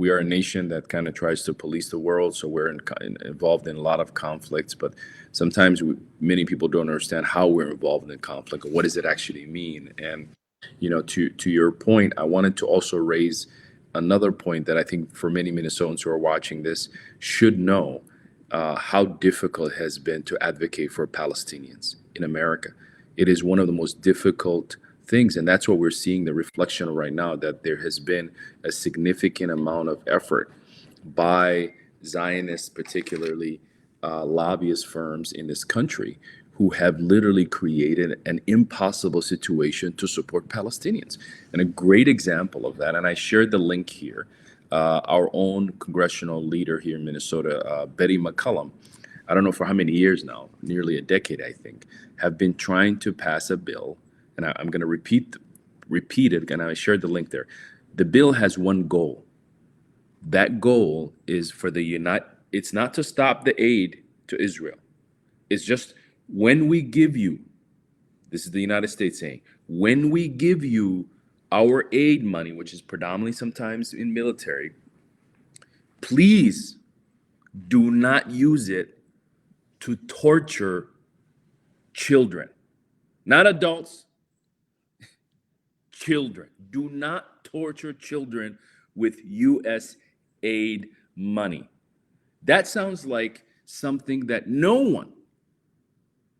Speaker 1: are a nation that kind of tries to police the world, so we're involved in a lot of conflicts. But sometimes many people don't understand how we're involved in conflict and what does it actually mean. And to your point, I wanted to also raise another point that I think for many Minnesotans who are watching this should know how difficult it has been to advocate for Palestinians in America. It is one of the most difficult things, and that's what we're seeing the reflection of right now, that there has been a significant amount of effort by Zionists, particularly lobbyist firms in this country, who have literally created an impossible situation to support Palestinians. And a great example of that, and I shared the link here, our own congressional leader here in Minnesota, Betty McCollum, I don't know for how many years now, nearly a decade, I think, have been trying to pass a bill. And I'm going to repeat it, and I shared the link there. The bill has one goal. That goal is for it's not to stop the aid to Israel. It's just, when we give you, this is the United States saying, when we give you our aid money, which is predominantly sometimes in military, please do not use it to torture children, not adults, children. Do not torture children with U.S. aid money. That sounds like something that no one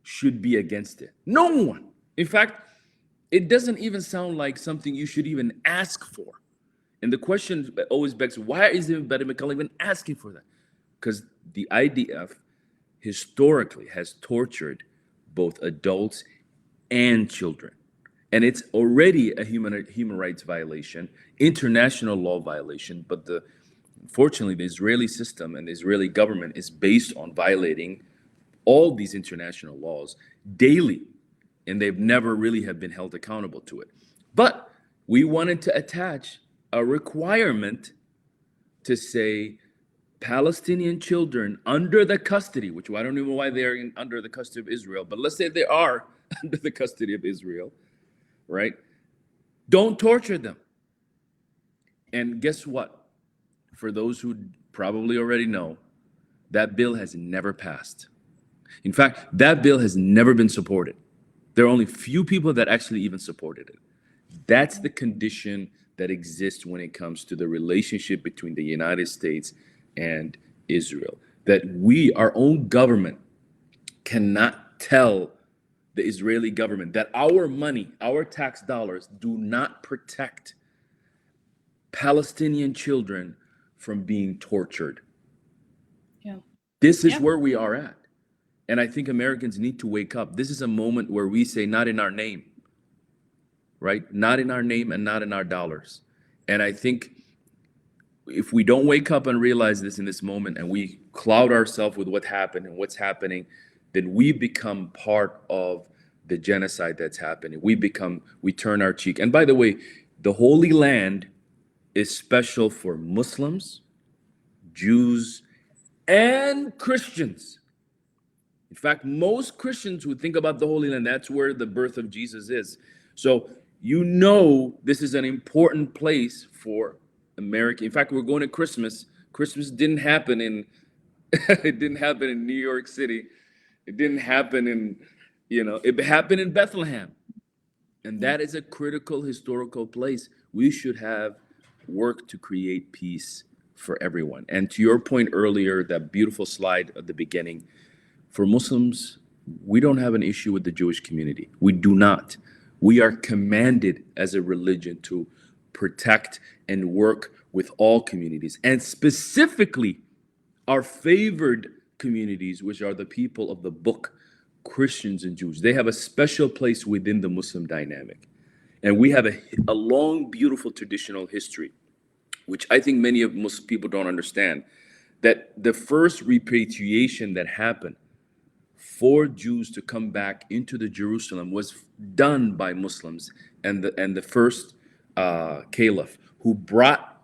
Speaker 1: should be against it. No one. In fact, it doesn't even sound like something you should even ask for. And the question always begs, why is even Betty McCullough even asking for that? Because the IDF historically has tortured both adults and children. And it's already a human rights violation, international law violation, but unfortunately, the Israeli system and the Israeli government is based on violating all these international laws daily, and they've never really have been held accountable to it. But we wanted to attach a requirement to say Palestinian children under the custody, which I don't even know why they're under the custody of Israel, but let's say they are under the custody of Israel, right? Don't torture them. And guess what? For those who probably already know, that bill has never passed. In fact, that bill has never been supported. There are only few people that actually even supported it. That's the condition that exists when it comes to the relationship between the United States and Israel. That we, our own government, cannot tell the Israeli government that our money, our tax dollars, do not protect Palestinian children from being tortured.
Speaker 2: Yeah.
Speaker 1: This is where we are at. And I think Americans need to wake up. This is a moment where we say, not in our name, right? Not in our name and not in our dollars. And I think if we don't wake up and realize this in this moment, and we cloud ourselves with what happened and what's happening, then we become part of the genocide that's happening. We turn our cheek. And by the way, the Holy Land is special for Muslims, Jews, and Christians. In fact, most Christians who think about the Holy Land, that's where the birth of Jesus is. So you know this is an important place for America. In fact, we're going to Christmas. Christmas didn't happen in it didn't happen in New York City. It didn't happen in, it happened in Bethlehem. And that is a critical historical place. We should have worked to create peace for everyone. And to your point earlier, that beautiful slide at the beginning, for Muslims, we don't have an issue with the Jewish community. We do not. We are commanded as a religion to protect and work with all communities, and specifically our favored communities, which are the people of the book, Christians and Jews. They have a special place within the Muslim dynamic. And we have a long, beautiful traditional history, which I think many of Muslim people don't understand, that the first repatriation that happened for Jews to come back into the Jerusalem was done by Muslims, and the first caliph who brought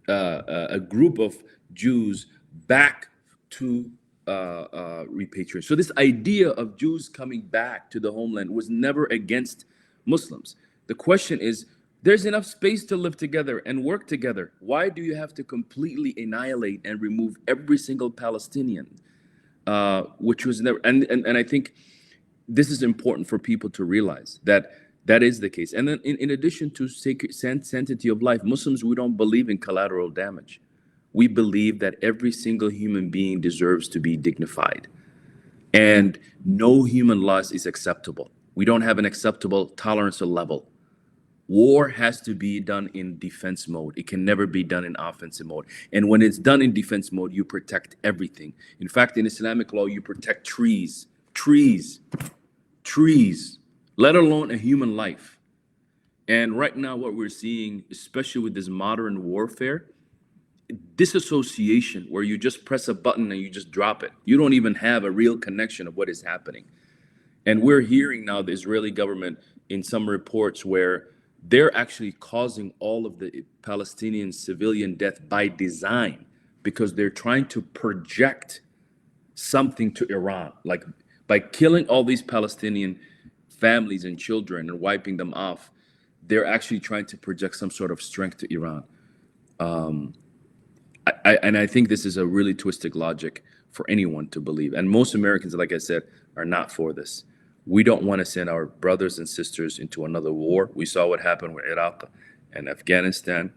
Speaker 1: a group of Jews back to repatriation. So this idea of Jews coming back to the homeland was never against Muslims. The question is, there's enough space to live together and work together. Why do you have to completely annihilate and remove every single Palestinian? Which was never, and I think this is important for people to realize that that is the case. And then in addition to sanctity of life, Muslims, we don't believe in collateral damage. We believe that every single human being deserves to be dignified, and no human loss is acceptable. We don't have an acceptable tolerance level. War has to be done in defense mode. It can never be done in offensive mode. And when it's done in defense mode, you protect everything. In fact, in Islamic law, you protect trees, let alone a human life. And right now, what we're seeing, especially with this modern warfare, disassociation, where you just press a button and you just drop it. You don't even have a real connection of what is happening. And we're hearing now the Israeli government in some reports where they're actually causing all of the Palestinian civilian death by design, because they're trying to project something to Iran. Like by killing all these Palestinian families and children and wiping them off, they're actually trying to project some sort of strength to Iran. I think this is a really twisted logic for anyone to believe. And most Americans, like I said, are not for this. We don't want to send our brothers and sisters into another war. We saw what happened with Iraq and Afghanistan.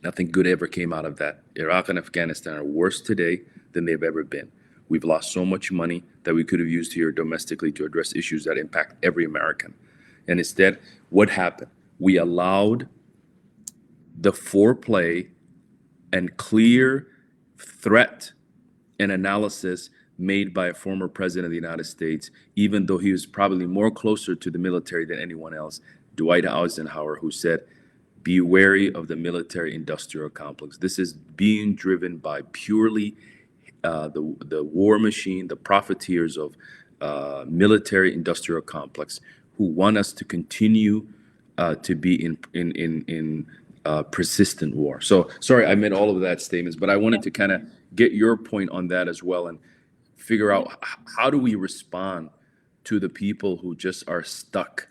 Speaker 1: Nothing good ever came out of that. Iraq and Afghanistan are worse today than they've ever been. We've lost so much money that we could have used here domestically to address issues that impact every American. And instead, what happened? We allowed the foreplay and clear threat and analysis made by a former president of the United States, even though he was probably more closer to the military than anyone else, Dwight Eisenhower, who said, be wary of the military-industrial complex. This is being driven by purely the war machine, the profiteers of military-industrial complex, who want us to continue to be in persistent war. So, sorry, I meant all of that statements, but I wanted to kind of get your point on that as well and figure out how do we respond to the people who just are stuck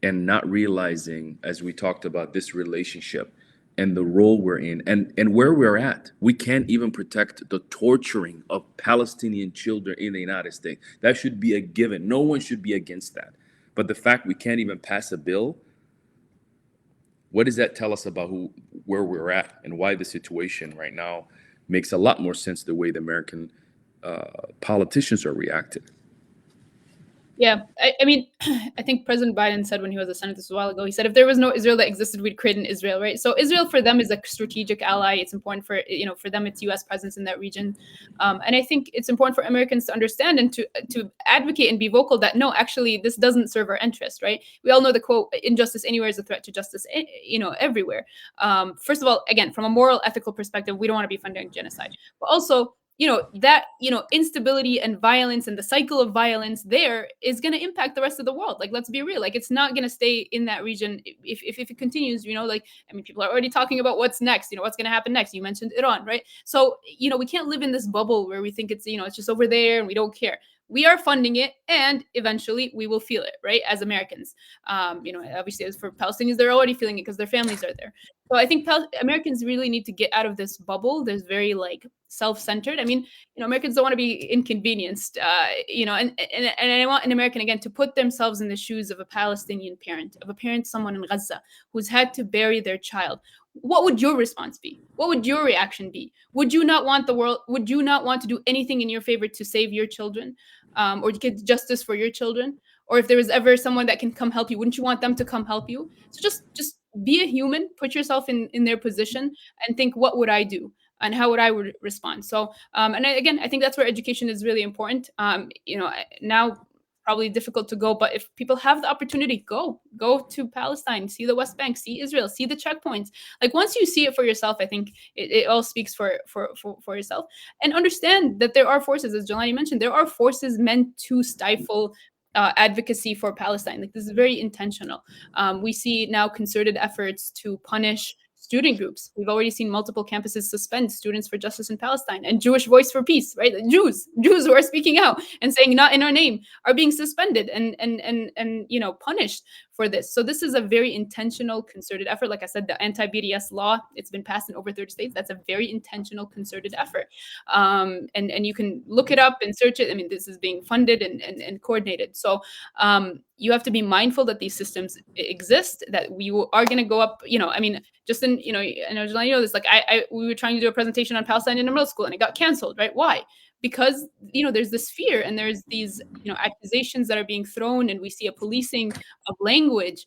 Speaker 1: and not realizing, as we talked about, this relationship and the role we're in and where we're at. We can't even protect the torturing of Palestinian children in the United States. That should be a given. No one should be against that. But the fact we can't even pass a bill, what does that tell us about where we're at and why the situation right now makes a lot more sense the way the American politicians are reacting?
Speaker 2: Yeah, I mean, I think President Biden said when he was a senator a while ago, he said, if there was no Israel that existed, we'd create an Israel, right? So Israel for them is a strategic ally. It's important for, for them, it's U.S. presence in that region. And I think it's important for Americans to understand and to advocate and be vocal that, no, actually, this doesn't serve our interest, right? We all know the quote, injustice anywhere is a threat to justice, everywhere. First of all, again, from a moral, ethical perspective, we don't want to be funding genocide. But also, that, instability and violence and the cycle of violence there is going to impact the rest of the world. Like, let's be real. Like, it's not going to stay in that region if it continues, people are already talking about what's next, what's going to happen next. You mentioned Iran, right? So, we can't live in this bubble where we think it's, it's just over there and we don't care. We are funding it, and eventually we will feel it, right? As Americans, obviously, as for Palestinians, they're already feeling it because their families are there. So I think Americans really need to get out of this bubble. There's very self-centered. I mean, Americans don't want to be inconvenienced, and I want an American, again, to put themselves in the shoes of a Palestinian parent, someone in Gaza who's had to bury their child. What would your response be? What would your reaction be? Would you not want would you not want to do anything in your favor to save your children, or to get justice for your children? Or if there was ever someone that can come help you, wouldn't you want them to come help you? So just be a human, put yourself in their position and think, what would I do? And how would I respond? So, and again, I think that's where education is really important. Now probably difficult to go, but if people have the opportunity, go to Palestine, see the West Bank, see Israel, see the checkpoints. Like, once you see it for yourself, I think it all speaks for yourself, and understand that there are forces, as Jelani mentioned, there are forces meant to stifle advocacy for Palestine. Like, this is very intentional. We see now concerted efforts to punish student groups. We've already seen multiple campuses suspend Students for Justice in Palestine and Jewish Voice for Peace, right? Jews who are speaking out and saying not in our name are being suspended and punished for this. So this is a very intentional, concerted effort. Like I said, the anti-BDS law, it's been passed in over 30 states. That's a very intentional, concerted effort. And you can look it up and search it. I mean, this is being funded and coordinated. So you have to be mindful that these systems exist, that we are going to go up, just in, I know this, we were trying to do a presentation on Palestine in a middle school and it got canceled, right? Why? Because, there's this fear and there's these, accusations that are being thrown, and we see a policing of language.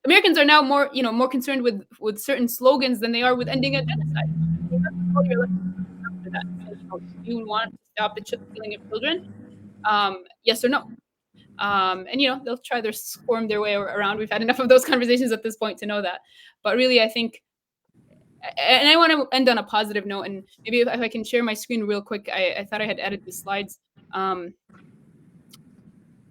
Speaker 2: Americans are now more concerned with certain slogans than they are with ending a genocide. You have to call your after that. So, do you want to stop the killing of children? Yes or no? And they'll try to squirm their way around. We've had enough of those conversations at this point to know that. But really, I think, and I want to end on a positive note, and maybe if I can share my screen real quick. I thought I had added the slides.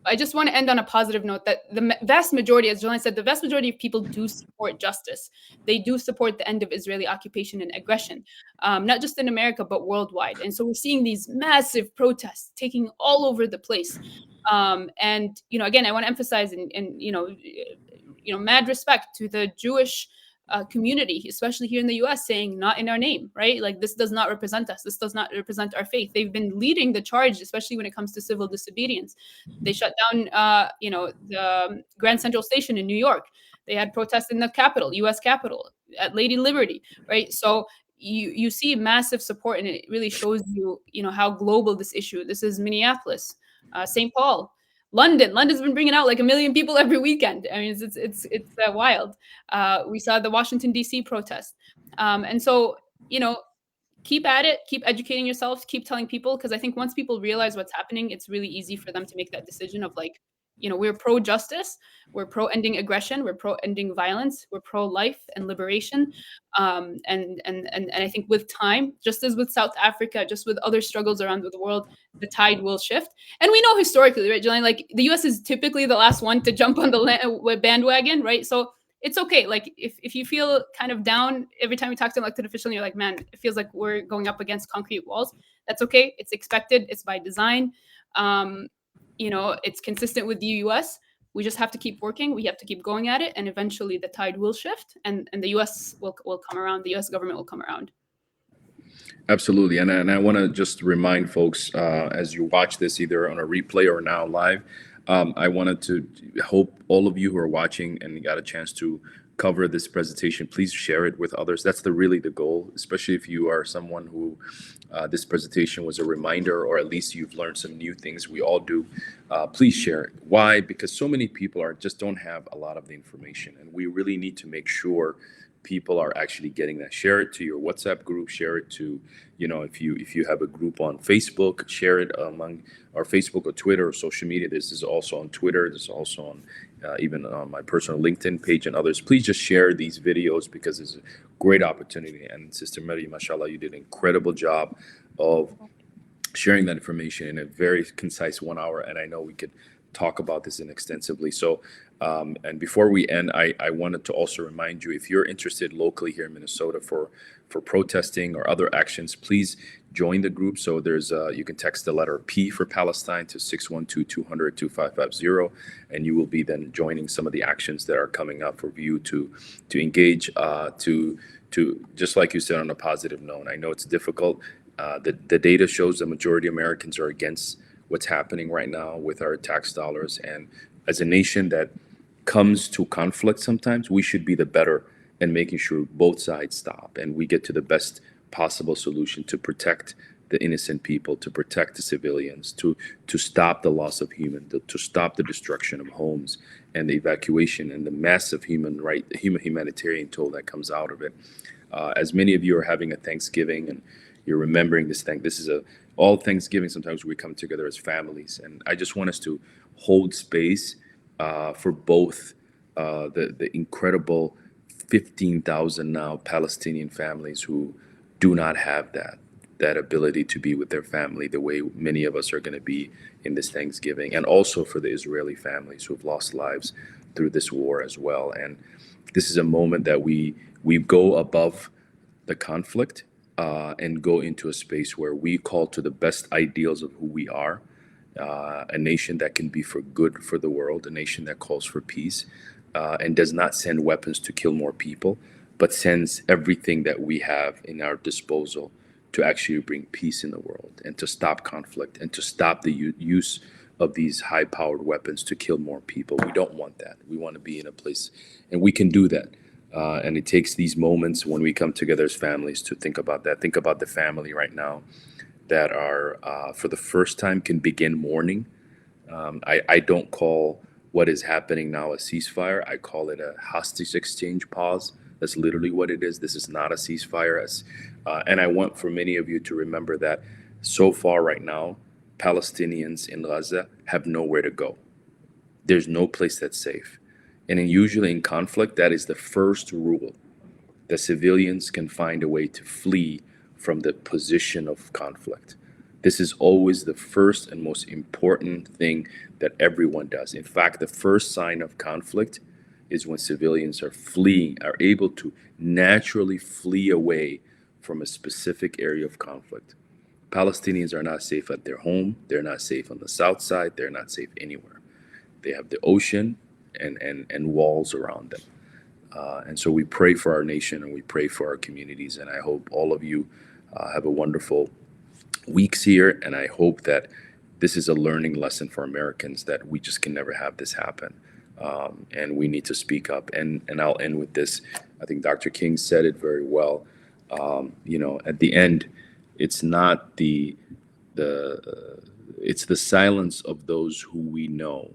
Speaker 2: I just want to end on a positive note that the vast majority, as Jelani said, the vast majority of people do support justice. They do support the end of Israeli occupation and aggression, not just in America, but worldwide. And so we're seeing these massive protests taking all over the place. And, again, I want to emphasize and mad respect to the Jewish community, especially here in the US, saying not in our name, right? Like, this does not represent us. This does not represent our faith. They've been leading the charge, especially when it comes to civil disobedience. They shut down, the Grand Central Station in New York. They had protests in the Capitol, US Capitol, at Lady Liberty, right? So you see massive support, and it really shows you, how global this issue. This is Minneapolis, St. Paul, London. London's been bringing out like 1 million people every weekend. I mean, it's wild. We saw the Washington D.C. protest, and so keep at it, keep educating yourselves, keep telling people, because I think once people realize what's happening, it's really easy for them to make that decision of like, we're pro justice, we're pro ending aggression, we're pro ending violence, we're pro life and liberation, and I think with time, just as with South Africa, just with other struggles around the world, the tide will shift. And we know historically, right, Jelani, like the U.S. is typically the last one to jump on the bandwagon, right? So it's okay. Like if you feel kind of down every time you talk to an elected official and you're like, man, it feels like we're going up against concrete walls, that's okay. It's expected. It's by design. It's consistent with the US. We just have to keep working. We have to keep going at it. And eventually the tide will shift and the US will come around. The US government will come around.
Speaker 1: Absolutely. And I want to just remind folks, as you watch this either on a replay or now live, I wanted to hope all of you who are watching and got a chance to cover this presentation, please share it with others. That's really the goal, especially if you are someone who this presentation was a reminder, or at least you've learned some new things. We all do. Please share it. Why? Because so many people just don't have a lot of the information, and we really need to make sure people are actually getting that. Share it to your WhatsApp group. Share it to, if you have a group on Facebook, share it among our Facebook or Twitter or social media. This is also on Twitter. This is also on even on my personal LinkedIn page and others. Please just share these videos because it's a great opportunity. And Sister Mariam, mashallah, you did an incredible job of sharing that information in a very concise 1 hour. And I know we could talk about this extensively. So, and before we end, I wanted to also remind you, if you're interested locally here in Minnesota for protesting or other actions, please join the group. So there's you can text the letter P for Palestine to 612-200-2550, and you will be then joining some of the actions that are coming up for you to engage, to just like you said, on a positive note. I know it's difficult. The data shows the majority of Americans are against what's happening right now with our tax dollars. And as a nation that comes to conflict, sometimes we should be the better in making sure both sides stop and we get to the best possible solution to protect the innocent people, to protect the civilians, to stop the loss of to stop the destruction of homes and the evacuation and the massive humanitarian toll that comes out of it. As many of you are having a Thanksgiving and you're remembering this thing, this is all Thanksgiving, sometimes we come together as families. And I just want us to hold space for both the incredible 15,000 now Palestinian families who do not have that ability to be with their family the way many of us are going to be in this Thanksgiving, and also for the Israeli families who have lost lives through this war as well. And this is a moment that we go above the conflict and go into a space where we call to the best ideals of who we are, a nation that can be for good for the world, a nation that calls for peace and does not send weapons to kill more people, but sends everything that we have in our disposal to actually bring peace in the world and to stop conflict and to stop the use of these high-powered weapons to kill more people. We don't want that. We want to be in a place, and we can do that. And it takes these moments when we come together as families to think about that. Think about the family right now that are, for the first time, can begin mourning. I don't call what is happening now a ceasefire. I call it a hostage exchange pause. That's literally what it is. This is not a ceasefire. And I want for many of you to remember that so far right now, Palestinians in Gaza have nowhere to go. There's no place that's safe. And usually in conflict, that is the first rule. The civilians can find a way to flee from the position of conflict. This is always the first and most important thing that everyone does. In fact, the first sign of conflict is when civilians are fleeing, are able to naturally flee away from a specific area of conflict. Palestinians are not safe at their home. They're not safe on the south side. They're not safe anywhere. They have the ocean, and walls around them. And so we pray for our nation and we pray for our communities. And I hope all of you have a wonderful weeks here. And I hope that this is a learning lesson for Americans that we just can never have this happen. And we need to speak up. And I'll end with this. I think Dr. King said it very well. At the end, it's not it's the silence of those who we know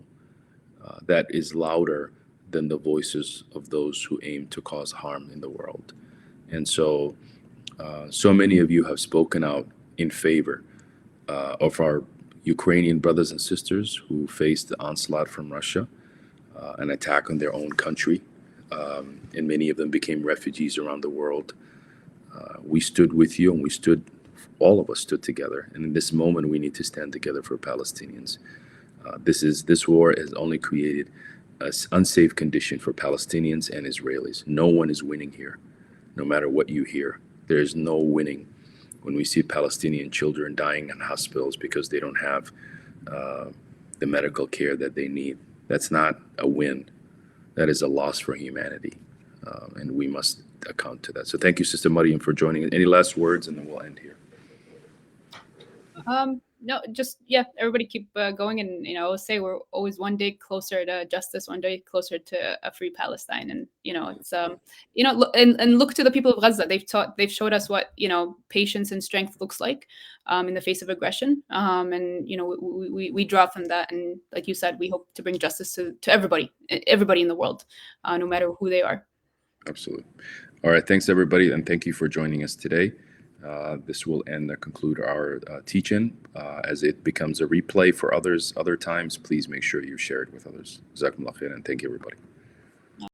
Speaker 1: that is louder than the voices of those who aim to cause harm in the world. And so, so many of you have spoken out in favor of our Ukrainian brothers and sisters who faced the onslaught from Russia, an attack on their own country, and many of them became refugees around the world. We stood with you, and all of us stood together. And in this moment, we need to stand together for Palestinians. This war has only created an unsafe condition for Palestinians and Israelis. No one is winning here, no matter what you hear. There is no winning when we see Palestinian children dying in hospitals because they don't have the medical care that they need. That's not a win. That is a loss for humanity. And we must account to that. So thank you, Sister Mariam, for joining us. Any last words, and then we'll end here.
Speaker 2: No, just, everybody keep going. And, I will say we're always one day closer to justice, one day closer to a free Palestine. And, it's, and look to the people of Gaza. They've showed us what, patience and strength looks like in the face of aggression. And, we draw from that. And like you said, we hope to bring justice to everybody in the world, no matter who they are.
Speaker 1: Absolutely. All right. Thanks, everybody. And thank you for joining us today. This will conclude our teaching. As it becomes a replay for other times, please make sure you share it with others. Jazakumullah khair, and thank you, everybody.